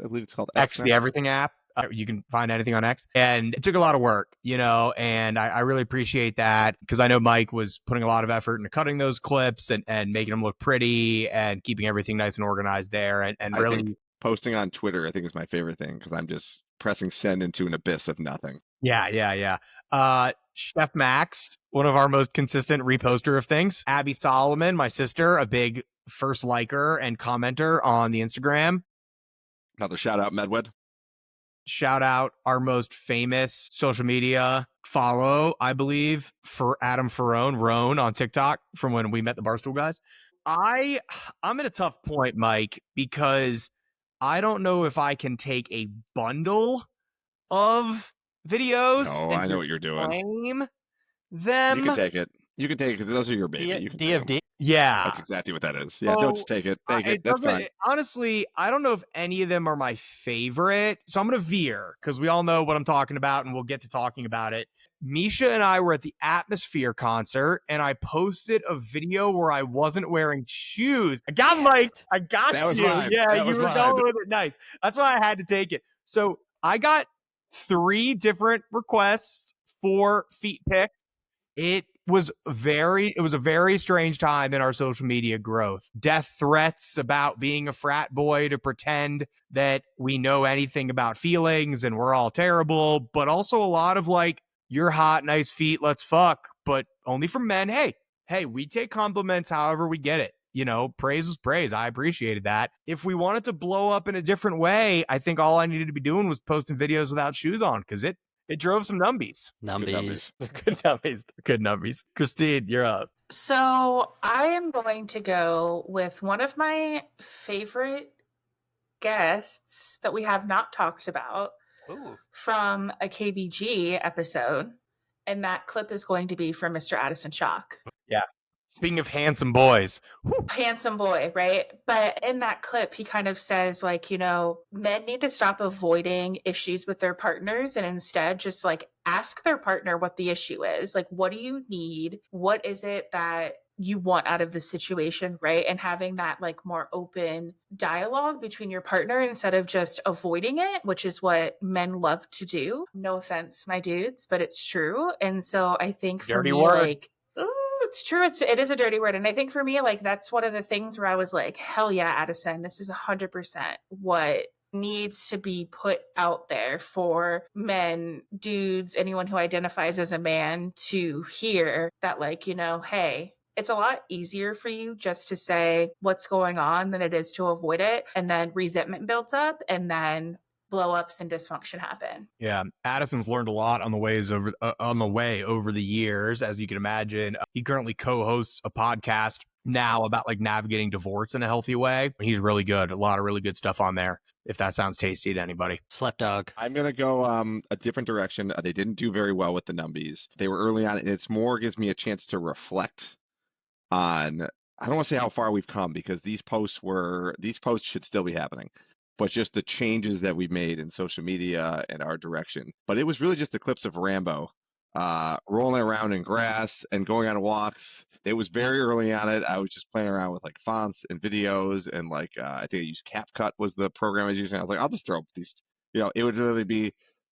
X, the Everything app. You can find anything on X. And it took a lot of work, and I really appreciate that because I know Mike was putting a lot of effort into cutting those clips and making them look pretty and keeping everything nice and organized there. And really posting on Twitter, I think, is my favorite thing because I'm just pressing send into an abyss of nothing. Yeah. Chef Max, one of our most consistent reposter of things. Abby Solomon, my sister, a big first liker and commenter on the Instagram. Another shout out, Medwed. Shout out our most famous social media follow, I believe, for Adam Ferrone, Roan on TikTok from when we met the Barstool guys. I'm at a tough point, Mike, because I don't know if I can take a bundle of videos No, and I know what you're doing. claim You them. can take it. You can take it because those are your baby. You can take 'em. DFD. Yeah. That's exactly what that is. Yeah, no, just take it. Take it. That's fine. Honestly, I don't know if any of them are my favorite. So I'm going to veer because we all know what I'm talking about and we'll get to talking about it. Misha and I were at the Atmosphere concert and I posted a video where I wasn't wearing shoes. I got Mike. I got That was you. mine. Yeah, That you was were mine. going with it. Nice. That's why I had to take it. So I got 3 different requests for feet pics. It was a very strange time in our social media growth. Death threats about being a frat boy to pretend that we know anything about feelings and we're all terrible, but also a lot of like, you're hot, nice feet, let's fuck, but only from men. Hey, we take compliments however we get it. You know, praise was praise. I appreciated that. If we wanted to blow up in a different way, I think all I needed to be doing was posting videos without shoes on because it drove some numbies. Numbies. Good numbies. Christine, you're up. So I am going to go with one of my favorite guests that we have not talked about from a KBG episode. And that clip is going to be from Mr. Addison Shock. Yeah. Speaking of handsome boys. Handsome boy, right? But in that clip, he kind of says, like, you know, men need to stop avoiding issues with their partners and instead just like ask their partner what the issue is. Like, what do you need? What is it that you want out of the situation, right? And having that like more open dialogue between your partner instead of just avoiding it, which is what men love to do. No offense, my dudes, but it's true. And so I think for Dirty me, word. like, it's true. It is a dirty word. And I think for me, like, that's one of the things where I was like, hell yeah, Addison, this is 100% what needs to be put out there for men, dudes, anyone who identifies as a man to hear that, like, you know, hey, it's a lot easier for you just to say what's going on than it is to avoid it. And then resentment builds up and then blow ups and dysfunction happen. Yeah, Addison's learned a lot on the way over the years, as you can imagine. He currently co-hosts a podcast now about like navigating divorce in a healthy way. He's really good. A lot of really good stuff on there. If that sounds tasty to anybody. Slept dog. I'm gonna go a different direction. They didn't do very well with the numbies. They were early on, and it's more gives me a chance to reflect on. I don't want to say how far we've come because these posts should still be happening, but just the changes that we've made in social media and our direction. But it was really just the clips of Rambo rolling around in grass and going on walks. It was very early on it. I was just playing around with like fonts and videos and like I think I used CapCut was the program I was using. I was like, I'll just throw up these, it would really be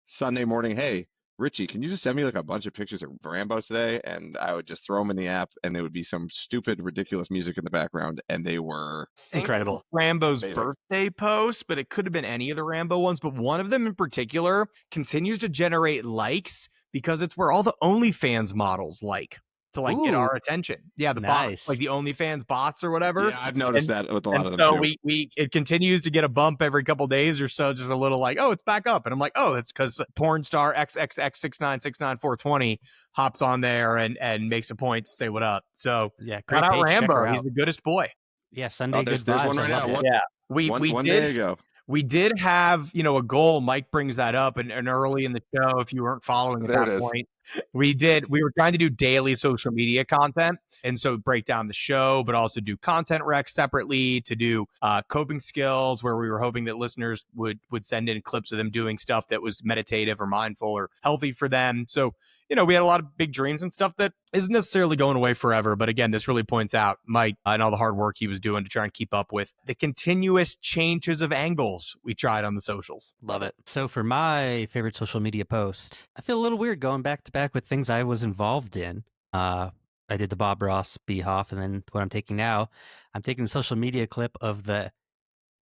Sunday morning. Hey, Richie, can you just send me like a bunch of pictures of Rambo today? And I would just throw them in the app and there would be some stupid, ridiculous music in the background. And they were incredible. Rambo's amazing. Birthday post, but it could have been any of the Rambo ones. But one of them in particular continues to generate likes because it's where all the OnlyFans models like to like get our attention. Yeah, the bots, like the OnlyFans bots or whatever. Yeah, I've noticed that with a lot of them so too. it continues to get a bump every couple days or so, just a little like, oh, it's back up. And I'm like, oh, that's because porn star XXX6969420 hops on there and makes a point to say what up. So yeah, great page, out Rambo. He's out. the goodest boy. Yeah, Sunday good there's vibes. one right now. Yeah, One day ago. We did have, a goal. Mike brings that up and early in the show, if you weren't following at that point, we were trying to do daily social media content. And so break down the show, but also do content recs separately to do coping skills where we were hoping that listeners would send in clips of them doing stuff that was meditative or mindful or healthy for them. So, we had a lot of big dreams and stuff that isn't necessarily going away forever. But again, this really points out Mike and all the hard work he was doing to try and keep up with the continuous changes of angles we tried on the socials. Love it. So for my favorite social media post, I feel a little weird going back to back with things I was involved in. I did the Bob Ross Beehoff, and then what I'm taking now, I'm taking the social media clip of the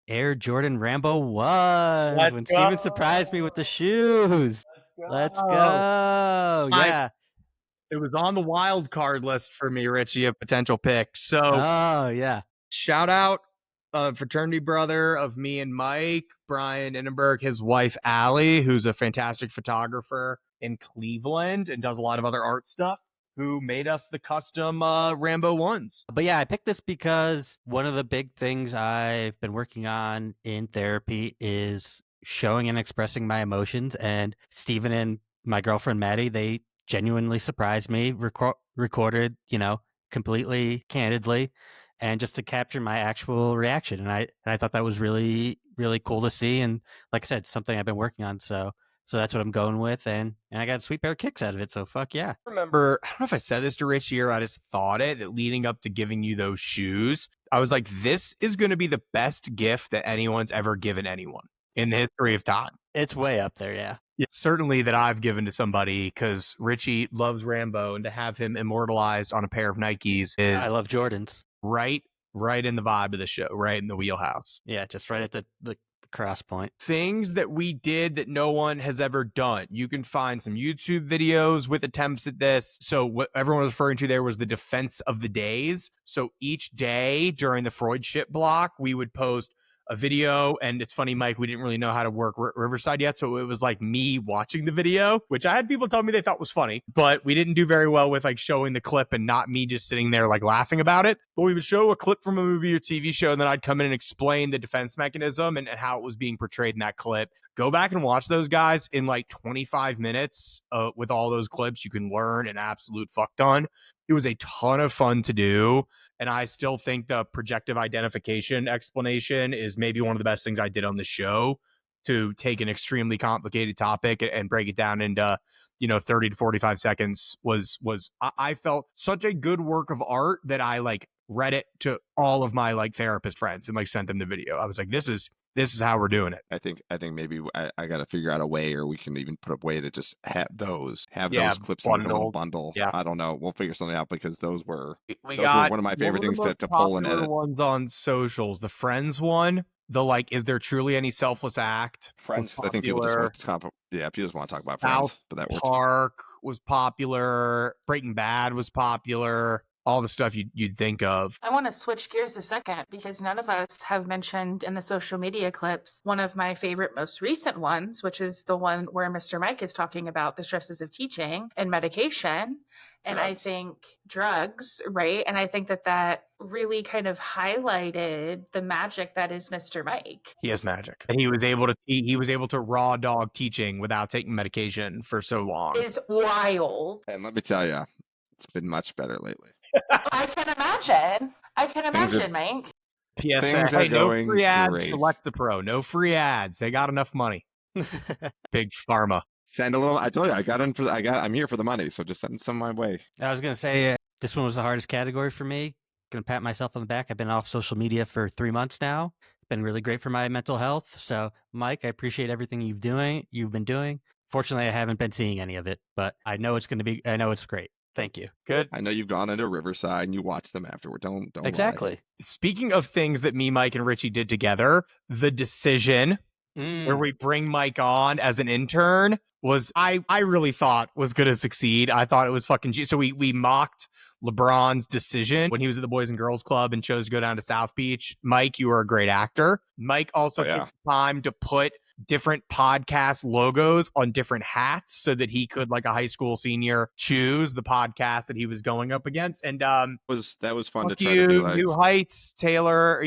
Air Jordan Rambo 1s when Steven surprised me with the shoes. Let's go. Yeah. It was on the wild card list for me, Richie, of potential picks. So, oh, yeah. Shout out fraternity brother of me and Mike, Brian Innenberg, his wife Allie, who's a fantastic photographer in Cleveland and does a lot of other art stuff, who made us the custom Rambo ones. But yeah, I picked this because one of the big things I've been working on in therapy is showing and expressing my emotions. And Steven and my girlfriend Maddie, they genuinely surprised me, recorded, completely candidly, and just to capture my actual reaction. And I thought that was really, really cool to see. And like I said, something I've been working on. So that's what I'm going with, and I got a sweet pair of kicks out of it. So fuck yeah. I remember, I don't know if I said this to Richie or I just thought it, that leading up to giving you those shoes, I was like, this is going to be the best gift that anyone's ever given anyone in the history of time. It's way up there, yeah. Certainly that I've given to somebody, because Richie loves Rambo, and to have him immortalized on a pair of Nikes is I love Jordans. right in the vibe of the show, right in the wheelhouse. Yeah, just right at the cross point. Things that we did that no one has ever done. You can find some YouTube videos with attempts at this. So what everyone was referring to there was the defense of the days. So each day during the Freud shit block, we would post a video, and it's funny, Mike, we didn't really know how to work Riverside yet, so it was like me watching the video, which I had people tell me they thought was funny, but we didn't do very well with like showing the clip and not me just sitting there like laughing about it. But we would show a clip from a movie or TV show, and then I'd come in and explain the defense mechanism and how it was being portrayed in that clip. Go back and watch those guys in like 25 minutes with all those clips. You can learn an absolute fuck ton. It was a ton of fun to do. And I still think the projective identification explanation is maybe one of the best things I did on the show, to take an extremely complicated topic and break it down into, 30 to 45 seconds I felt such a good work of art that I like read it to all of my like therapist friends and like sent them the video. I was like, this is how we're doing it. I think maybe I got to figure out a way, or we can even put a way to just have those clips in like a little bundle. Yeah. I don't know. We'll figure something out, because those were we those got were one of my favorite things to pull popular and edit. Ones on socials. The Friends one, the like, is there truly any selfless act? Friends, because I think people just want to if you just want to talk about South Friends, but that works. Park was popular. Breaking Bad was popular. All the stuff you'd think of. I want to switch gears a second, because none of us have mentioned in the social media clips one of my favorite most recent ones, which is the one where Mr. Mike is talking about the stresses of teaching and medication. And Drugs. I think drugs, right? And I think that really kind of highlighted the magic that is Mr. Mike. He has magic. He was able to raw dog teaching without taking medication for so long. Is wild. And let me tell you, it's been much better lately. I can imagine, Mike. PSA, hey, no free ads for Lexapro. No free ads. They got enough money. Big pharma. Send a little. I told you, I'm here for the money, so just send some my way. I was gonna say this one was the hardest category for me. Gonna pat myself on the back. I've been off social media for 3 months now. It's been really great for my mental health. So, Mike, I appreciate everything you've been doing. Fortunately, I haven't been seeing any of it, but I know it's great. Thank you. Good. I know you've gone into Riverside and you watch them afterward. Don't Exactly. lie. Speaking of things that me, Mike, and Richie did together, The Decision, where we bring Mike on as an intern, was I really thought was going to succeed. I thought it was fucking so we mocked LeBron's decision when he was at the Boys and Girls Club and chose to go down to South Beach. Mike, you were a great actor. Mike also took time to put different podcast logos on different hats so that he could, like a high school senior, choose the podcast that he was going up against. And that was fun to try to be like New Heights, Taylor,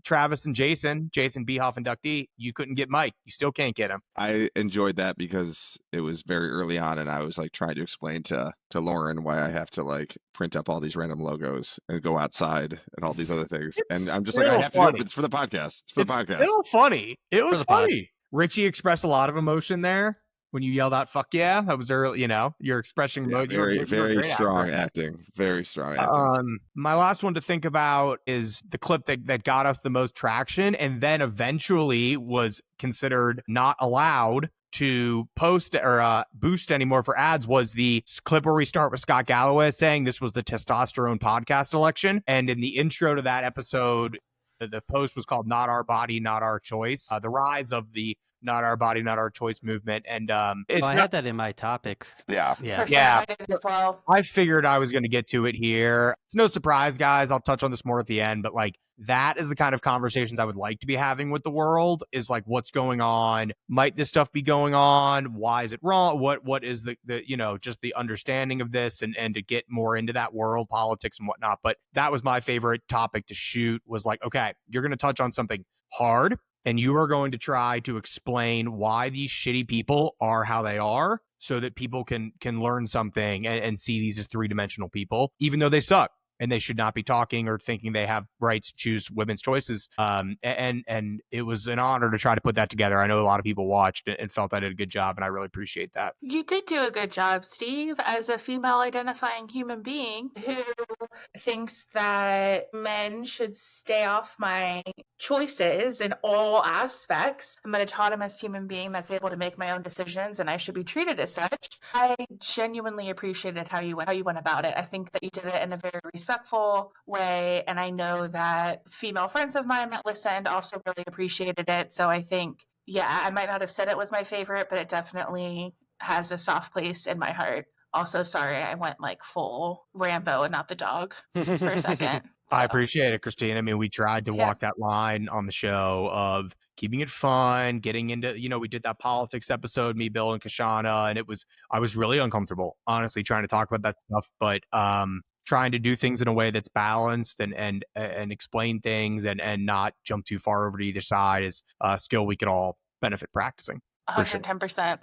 Travis and Jason Behoff, Inductee. You couldn't get Mike. You still can't get him. I enjoyed that because it was very early on, and I was like trying to explain to Lauren why I have to like print up all these random logos and go outside and all these other things. And I'm just like, I have to do it. It's for the podcast. It's for the podcast. It's still funny. It was funny. Richie expressed a lot of emotion there when you yelled out "fuck yeah." That was early. You're expressing very strong acting. Very strong acting. My last one to think about is the clip that got us the most traction, and then eventually was considered not allowed to post or boost anymore for ads, was the clip where we start with Scott Galloway saying this was the testosterone podcast election. And in the intro to that episode, the post was called "Not Our Body, Not Our Choice," the rise of the "Not Our Body, Not Our Choice" movement. And I had that in my topics. Yeah. For sure, I did as well. I figured I was going to get to it here. It's no surprise, guys. I'll touch on this more at the end, but like That is the kind of conversations I would like to be having with the world, is like, what's going on? Might this stuff be going on? Why is it wrong? What is the just the understanding of this, and to get more into that world, politics and whatnot. But that was my favorite topic to shoot, was like, okay, you're going to touch on something hard, and you are going to try to explain why these shitty people are how they are, so that people can learn something and see these as three-dimensional people, even though they suck and they should not be talking or thinking they have rights to choose women's choices. And it was an honor to try to put that together. I know a lot of people watched and felt I did a good job, and I really appreciate that. You did do a good job, Steve, as a female identifying human being who thinks that men should stay off my choices in all aspects. I'm an autonomous human being that's able to make my own decisions, and I should be treated as such. I genuinely appreciated how you went about it. I think that you did it in a very respectful way, and I know that female friends of mine that listened also really appreciated it. So I think, yeah, I might not have said it was my favorite, but it definitely has a soft place in my heart. Also, sorry, I went like full Rambo and not the dog for a second. I appreciate it, Christine. I mean, we tried to walk that line on the show of keeping it fun, getting into, we did that politics episode, me, Bill, and Kashana, and I was really uncomfortable, honestly, trying to talk about that stuff, but trying to do things in a way that's balanced and explain things and not jump too far over to either side is a skill we could all benefit practicing. 110%.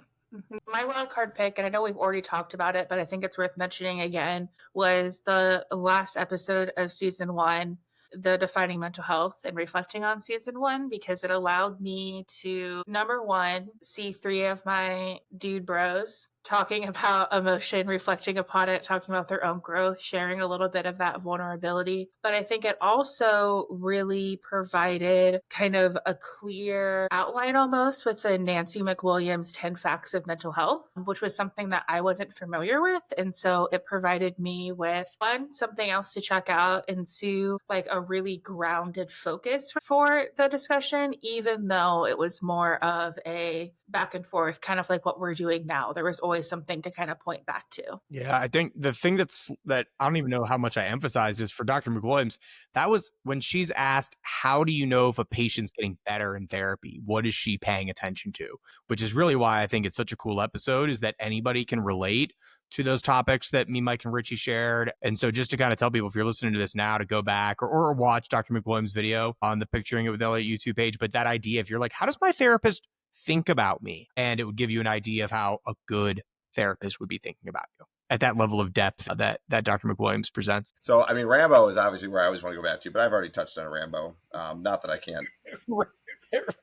My wild card pick, and I know we've already talked about it, but I think it's worth mentioning again, was the last episode of season 1, the defining mental health and reflecting on season 1, because it allowed me to, number one, see 3 of my dude bros talking about emotion, reflecting upon it, talking about their own growth, sharing a little bit of that vulnerability. But I think it also really provided kind of a clear outline almost with the Nancy McWilliams 10 Facts of Mental Health, which was something that I wasn't familiar with. And so it provided me with, one, something else to check out, and two, like a really grounded focus for the discussion, even though it was more of a back and forth, kind of like what we're doing now. There was always something to kind of point back to. Yeah, I think the thing that I don't even know how much I emphasize is for Dr. McWilliams, that was when she's asked, how do you know if a patient's getting better in therapy? What is she paying attention to? Which is really why I think it's such a cool episode, is that anybody can relate to those topics that me, Mike, and Richie shared. And so just to kind of tell people, if you're listening to this now, to go back or watch Dr. McWilliams' video on the Picturing It with Elliot YouTube page. But that idea, if you're like, how does my therapist think about me? And it would give you an idea of how a good therapist would be thinking about you at that level of depth that Dr. McWilliams presents. So, I mean, Rambo is obviously where I always want to go back to, but I've already touched on Rambo. Not that I can't.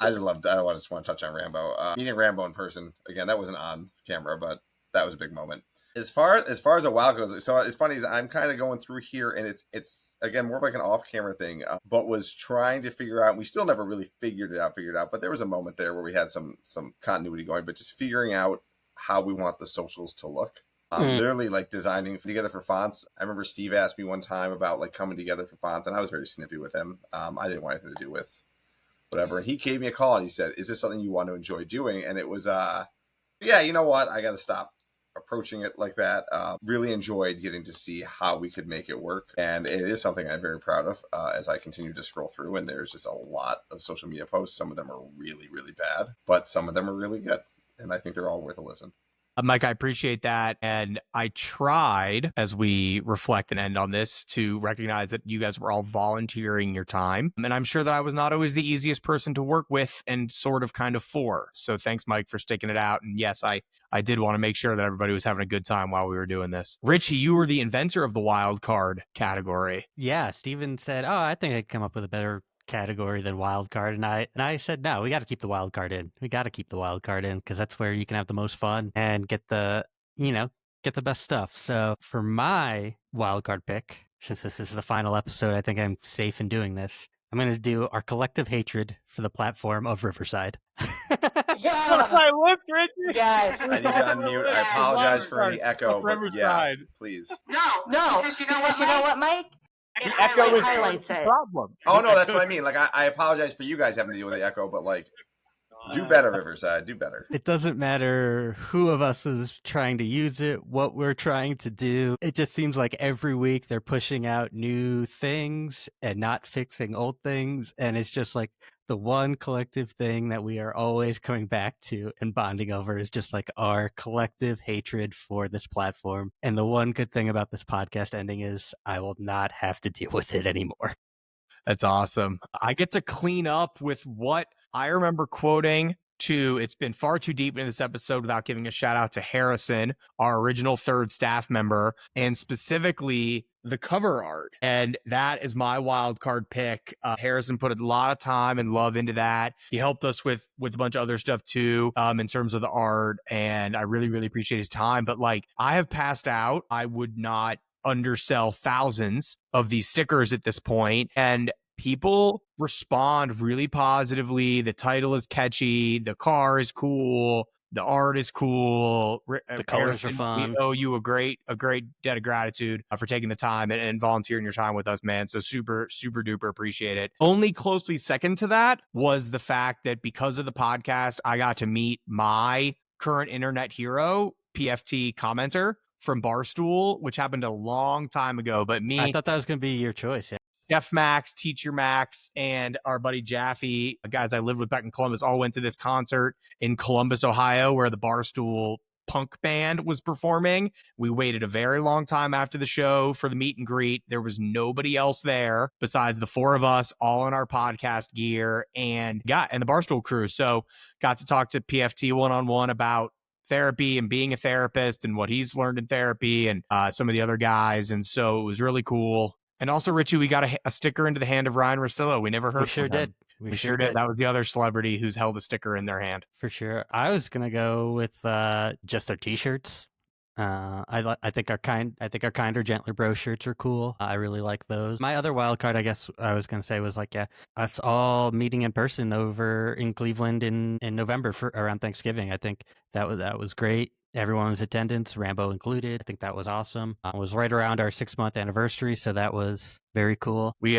I just want to touch on Rambo. Meeting Rambo in person, again, that wasn't on camera, but that was a big moment. As far as a while goes, so it's funny, is I'm kind of going through here, and it's again more of like an off-camera thing, but was trying to figure out. We still never really figured it out, but there was a moment there where we had some continuity going, but just figuring out how we want the socials to look. Literally like designing together for fonts. I remember Steve asked me one time about like coming together for fonts, and I was very snippy with him. I didn't want anything to do with whatever. And he gave me a call and he said, "Is this something you want to enjoy doing?" And it was, yeah, you know what? I got to stop approaching it like that. Really enjoyed getting to see how we could make it work. And it is something I'm very proud of as I continue to scroll through. And there's just a lot of social media posts. Some of them are really, really bad, but some of them are really good. And I think they're all worth a listen. Mike, I appreciate that. And I tried, as we reflect and end on this, to recognize that you guys were all volunteering your time. And I'm sure that I was not always the easiest person to work with and sort of kind of for. So thanks, Mike, for sticking it out. And yes, I did want to make sure that everybody was having a good time while we were doing this. Richie, you were the inventor of the wild card category. Yeah, Steven said, "Oh, I think I could come up with a better category than wild card," and I said, "No, we got to keep the wild card in. We got to keep the wild card in because that's where you can have the most fun and get the best stuff." So for my wild card pick, since this is the final episode, I think I'm safe in doing this. I'm going to do our collective hatred for the platform of Riverside. Yeah. I looked, Richie. Yes. I need to unmute. I apologize for any echo, but yeah, please. No, because you know what, Mike? The echo is highlights the it. problem. Oh no, that's what I mean. Like I apologize for you guys having to deal with the echo, but like Do better, Riverside. Do better. It doesn't matter who of us is trying to use it, what we're trying to do. It just seems like every week they're pushing out new things and not fixing old things. And it's just like the one collective thing that we are always coming back to and bonding over is just like our collective hatred for this platform. And the one good thing about this podcast ending is I will not have to deal with it anymore. That's awesome. I get to clean up with what I remember quoting to, it's been far too deep in this episode without giving a shout out to Harrison, our original third staff member, and specifically the cover art. And that is my wild card pick. Harrison put a lot of time and love into that. He helped us with a bunch of other stuff too, in terms of the art. And I really, really appreciate his time. But like, I have passed out. I would not undersell thousands of these stickers at this point, and people respond really positively. The title is catchy, the car is cool, the art is cool, the colors are fun. We owe you a great debt of gratitude for taking the time and volunteering your time with us, man. So super duper appreciate it. Only closely second to that was the fact that because of the podcast, I got to meet my current internet hero, PFT commenter from Barstool, which happened a long time ago. But me, I thought that was going to be your choice. Yeah. Jeff Max, Teacher Max, and our buddy Jaffe, guys I lived with back in Columbus, all went to this concert in Columbus, Ohio, where the Barstool punk band was performing. We waited a very long time after the show for the meet and greet. There was nobody else there besides the four of us, all in our podcast gear, and the Barstool crew. So got to talk to PFT one-on-one about therapy and being a therapist and what he's learned in therapy and some of the other guys. And so it was really cool. And also, Richie, we got a sticker into the hand of Ryan Russillo. We never heard. We sure did. We sure did. That was the other celebrity who's held a sticker in their hand. For sure. I was gonna go with just our T-shirts. I think our kinder, gentler bro shirts are cool. I really like those. My other wild card, I guess I was gonna say, was like us all meeting in person over in Cleveland in November for around Thanksgiving. I think that was great. Everyone was attendance, Rambo included. I think that was awesome. It was right around our 6-month anniversary, so that was very cool. We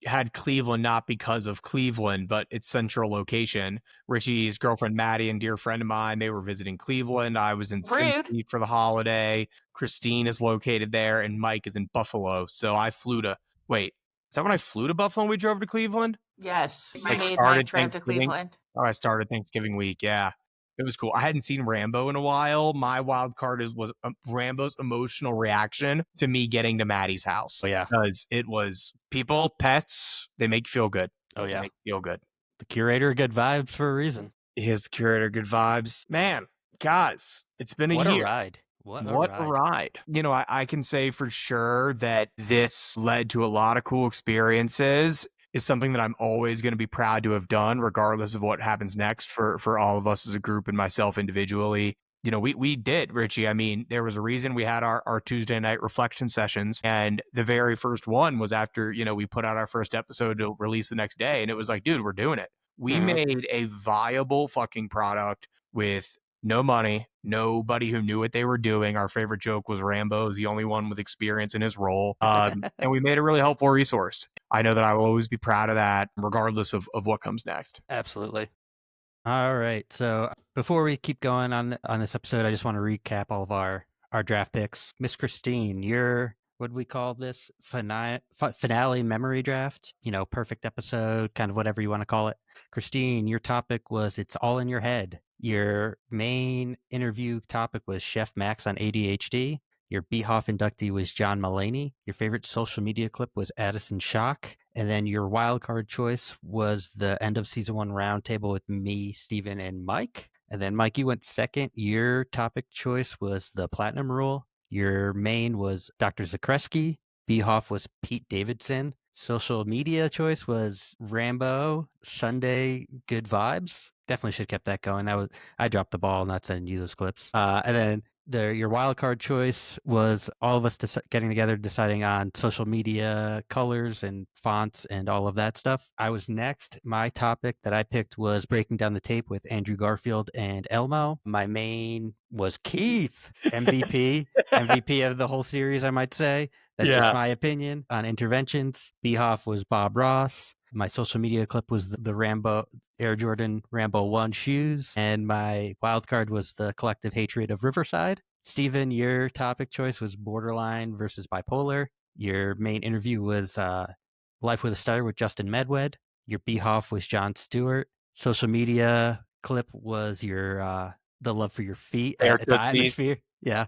had Cleveland not because of Cleveland, but its central location. Richie's girlfriend Maddie and dear friend of mine, they were visiting Cleveland. I was in Cincy for the holiday. Christine is located there, and Mike is in Buffalo. So I flew to is that when I flew to Buffalo and we drove to Cleveland? Yes, you Like made my trip to Cleveland. Oh, I started Thanksgiving week. Yeah. It was cool. I hadn't seen Rambo in a while. My wild card was Rambo's emotional reaction to me getting to Maddie's house. Oh, yeah. Because it was people, pets, they make you feel good. Oh, yeah. They make you feel good. The curator, good vibes for a reason. His curator, good vibes. Man, guys, it's been a year. What a ride. What a ride. You know, I can say for sure that this led to a lot of cool experiences. Is something that I'm always going to be proud to have done, regardless of what happens next for all of us as a group and myself individually. You know, we did, Richie. I mean, there was a reason we had our Tuesday night reflection sessions. And the very first one was after, we put out our first episode to release the next day. And it was like, dude, we're doing it. We made a viable fucking product with no money, nobody who knew what they were doing. Our favorite joke was Rambo is the only one with experience in his role. And we made a really helpful resource. I know that I will always be proud of that, regardless of what comes next. Absolutely. All right. So before we keep going on this episode, I just want to recap all of our draft picks. Miss Christine, what do we call this? Finale memory draft? Perfect episode, kind of whatever you want to call it. Christine, your topic was It's All in Your Head. Your main interview topic was Chef Max on ADHD. Your Behoff inductee was John Mulaney. Your favorite social media clip was Addison Shock. And then your wild card choice was the end of season 1 roundtable with me, Steven, and Mike. And then, Mike, you went second. Your topic choice was the Platinum Rule. Your main was Dr. Zakreski. Behoff was Pete Davidson. Social media choice was Rambo, Sunday, Good Vibes. Definitely should have kept that going. I dropped the ball not sending you those clips. And then your wild card choice was all of us getting together, deciding on social media colors and fonts and all of that stuff. I was next. My topic that I picked was breaking down the tape with Andrew Garfield and Elmo. My main was Keith, MVP of the whole series, I might say. That's just my opinion on interventions. Behoff was Bob Ross. My social media clip was the Rambo Air Jordan Rambo 1 shoes, and my wild card was the collective hatred of Riverside. Steven, your topic choice was borderline versus bipolar. Your main interview was Life with a Stutter with Justin Medwed. Your Behoff was John Stewart. Social media clip was your the love for your feet, Air the Cook feet. atmosphere. Yeah,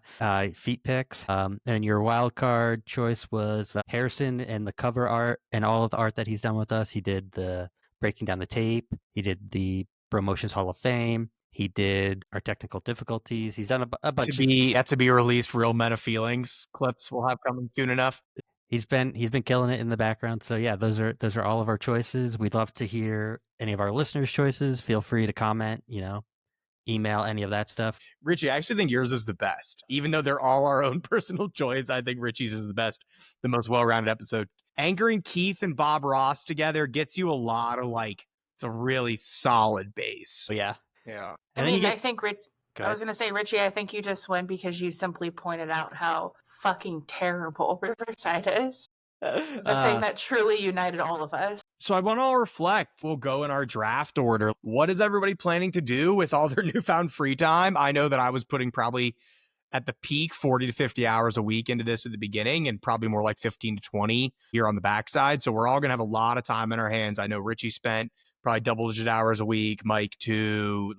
feet pics. And your wild card choice was Harrison and the cover art and all of the art that he's done with us. He did the breaking down the tape. He did the Bromotions Hall of Fame. He did our technical difficulties. He's done a bunch of. To be released. Real Meta Feelings clips we'll have coming soon enough. He's been killing it in the background. So yeah, those are all of our choices. We'd love to hear any of our listeners' choices. Feel free to comment. Email any of that stuff. Richie, I actually think yours is the best. Even though they're all our own personal choice, I think Richie's is the best, the most well-rounded episode. Anchoring Keith and Bob Ross together gets you a lot of it's a really solid base. So yeah. Yeah. And I then I think I was Go going to say, Richie, I think you just win because you simply pointed out how fucking terrible Riverside is. The thing that truly united all of us. So I want to all reflect. We'll go in our draft order. What is everybody planning to do with all their newfound free time? I know that I was putting probably at the peak 40 to 50 hours a week into this at the beginning, and probably more like 15 to 20 here on the backside. So we're all going to have a lot of time in our hands. I know Richie spent probably double-digit hours a week. Mike too.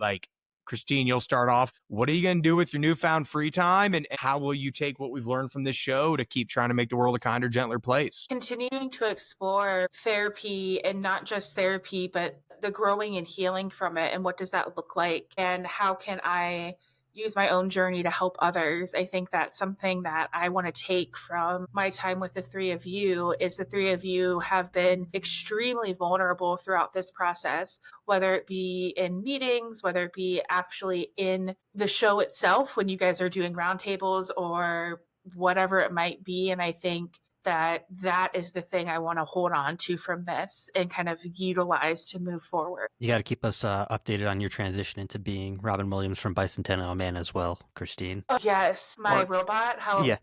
Christine, you'll start off. What are you going to do with your newfound free time, and how will you take what we've learned from this show to keep trying to make the world a kinder, gentler place? Continuing to explore therapy, and not just therapy, but the growing and healing from it, and what does that look like, and how can I use my own journey to help others. I think that's something that I want to take from my time with the three of you. Is the three of you have been extremely vulnerable throughout this process, whether it be in meetings, whether it be actually in the show itself when you guys are doing roundtables or whatever it might be. And I think that is the thing I want to hold on to from this and kind of utilize to move forward. You got to keep us updated on your transition into being Robin Williams from Bicentennial Man as well, Christine. Oh, yes, my robot. Yeah.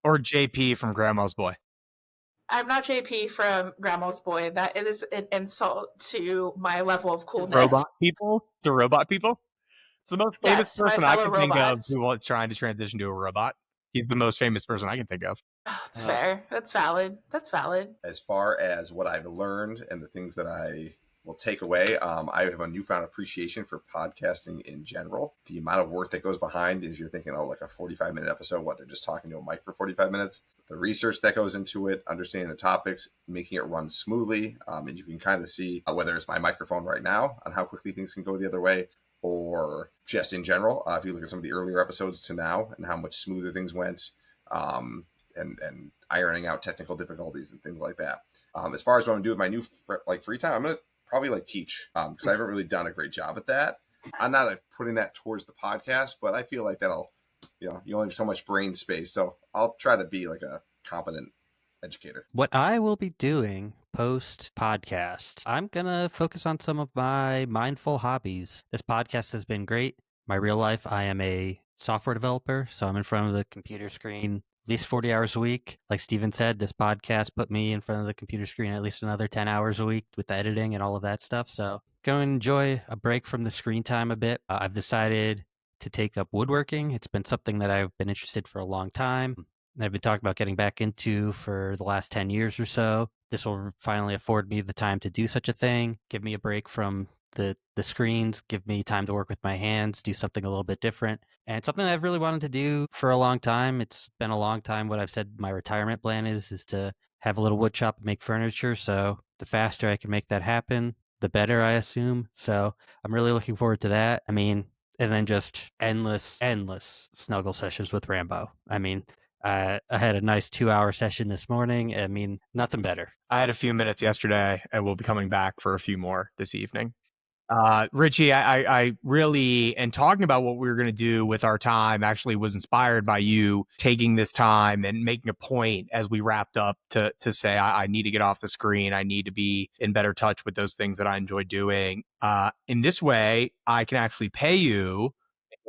Or JP from Grandma's Boy. I'm not JP from Grandma's Boy. That is an insult to my level of coolness. Robot people? The robot people? It's the most famous person I can think of who was trying to transition to a robot. He's the most famous person I can think of. Oh, that's fair. That's valid. That's valid. As far as what I've learned and the things that I will take away, I have a newfound appreciation for podcasting in general. The amount of work that goes behind is you're thinking, like a 45-minute episode, they're just talking to a mic for 45 minutes. The research that goes into it, understanding the topics, making it run smoothly. And you can kind of see whether it's my microphone right now on how quickly things can go the other way, or just in general, if you look at some of the earlier episodes to now and how much smoother things went, and ironing out technical difficulties and things like that. As far as what I'm doing with my new free time, I'm going to probably teach, because I haven't really done a great job at that. I'm not putting that towards the podcast, but I feel like that'll, you only have so much brain space. So I'll try to be like a competent educator. What I will be doing post podcast, I'm going to focus on some of my mindful hobbies. This podcast has been great. My real life, I am a software developer, so I'm in front of the computer screen at least 40 hours a week. Like Steven said, this podcast put me in front of the computer screen at least another 10 hours a week with the editing and all of that stuff. So go and enjoy a break from the screen time a bit. I've decided to take up woodworking. It's been something that I've been interested for a long time. I've been talking about getting back into for the last 10 years or so. This will finally afford me the time to do such a thing, give me a break from the screens, give me time to work with my hands, do something a little bit different. And it's something I've really wanted to do for a long time. It's been a long time. What I've said my retirement plan is to have a little wood shop and make furniture. So the faster I can make that happen, the better, I assume. So I'm really looking forward to that. And then just endless snuggle sessions with Rambo. I had a nice 2-hour session this morning. Nothing better. I had a few minutes yesterday, and we'll be coming back for a few more this evening. Richie, I really, and talking about what we were going to do with our time, actually was inspired by you taking this time and making a point as we wrapped up to say, I need to get off the screen. I need to be in better touch with those things that I enjoy doing. In this way, I can actually pay you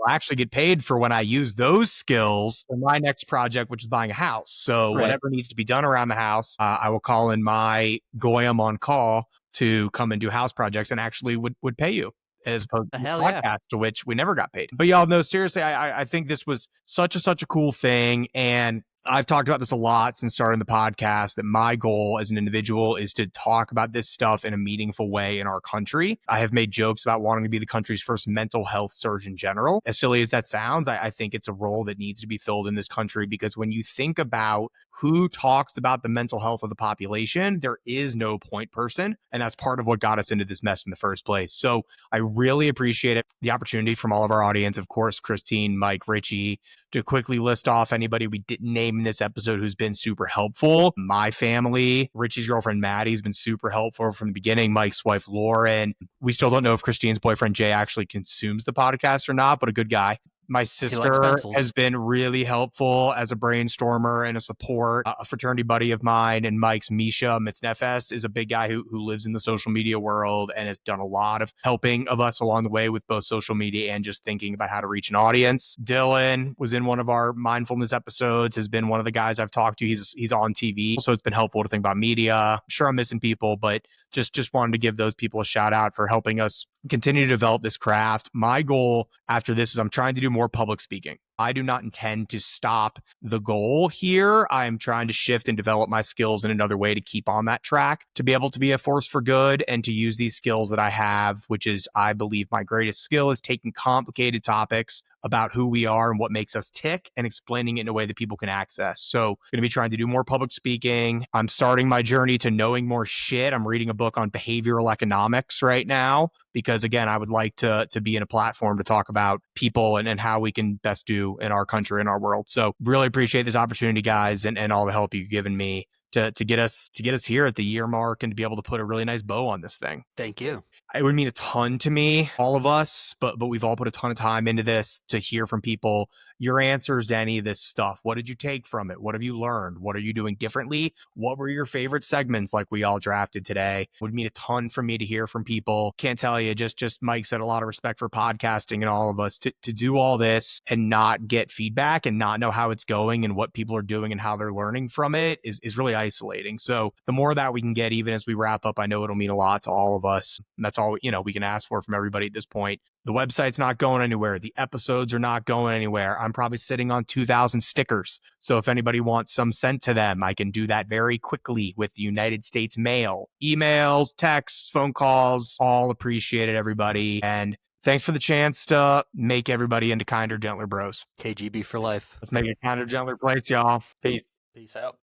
I'll actually get paid for when I use those skills for my next project, which is buying a house. So Right. whatever needs to be done around the house, I will call in my Goyam on call to come and do house projects and actually would pay you as opposed to the Hell podcast, yeah. to which we never got paid. But y'all know, seriously, I think this was such a cool thing. And I've talked about this a lot since starting the podcast, that my goal as an individual is to talk about this stuff in a meaningful way in our country. I have made jokes about wanting to be the country's first mental health surgeon general. As silly as that sounds, I think it's a role that needs to be filled in this country, because when you think about who talks about the mental health of the population, there is no point person. And that's part of what got us into this mess in the first place. So I really appreciate it. The opportunity from all of our audience, of course, Christine, Mike, Richie, to quickly list off anybody we didn't name in this episode who's been super helpful. My family, Richie's girlfriend, Maddie's been super helpful from the beginning. Mike's wife, Lauren. We still don't know if Christine's boyfriend, Jay, actually consumes the podcast or not, but a good guy. My sister has been really helpful as a brainstormer and a support. A fraternity buddy of mine and Mike's, Misha Mitznefes, is a big guy who lives in the social media world and has done a lot of helping of us along the way with both social media and just thinking about how to reach an audience. Dylan was in one of our mindfulness episodes, has been one of the guys I've talked to. He's on TV, so it's been helpful to think about media. I'm sure I'm missing people, but just wanted to give those people a shout out for helping us continue to develop this craft. My goal after this is I'm trying to do more public speaking. I do not intend to stop the goal here. I'm trying to shift and develop my skills in another way to keep on that track, to be able to be a force for good and to use these skills that I have, which is, I believe, my greatest skill is taking complicated topics about who we are and what makes us tick and explaining it in a way that people can access. So I'm going to be trying to do more public speaking. I'm starting my journey to knowing more shit. I'm reading a book on behavioral economics right now, because again, I would like to be in a platform to talk about people and how we can best do in our country, in our world. So really appreciate this opportunity, guys, and all the help you've given me to get us here at the year mark and to be able to put a really nice bow on this thing. Thank you. It would mean a ton to me, all of us, but we've all put a ton of time into this, to hear from people your answers to any of this stuff. What did you take from it? What have you learned? What are you doing differently? What were your favorite segments like we all drafted today? It would mean a ton for me to hear from people. Can't tell you, just Mike said, a lot of respect for podcasting and all of us to do all this and not get feedback and not know how it's going and what people are doing and how they're learning from it is really isolating. So the more that we can get, even as we wrap up, I know it'll mean a lot to all of us. And that's all, we can ask for from everybody at this point. The website's not going anywhere. The episodes are not going anywhere. I'm probably sitting on 2,000 stickers. So if anybody wants some sent to them, I can do that very quickly with the United States mail. Emails, texts, phone calls, all appreciated, everybody. And thanks for the chance to make everybody into kinder, gentler bros. KGB for life. Let's make a kinder, gentler place, y'all. Peace. Peace out.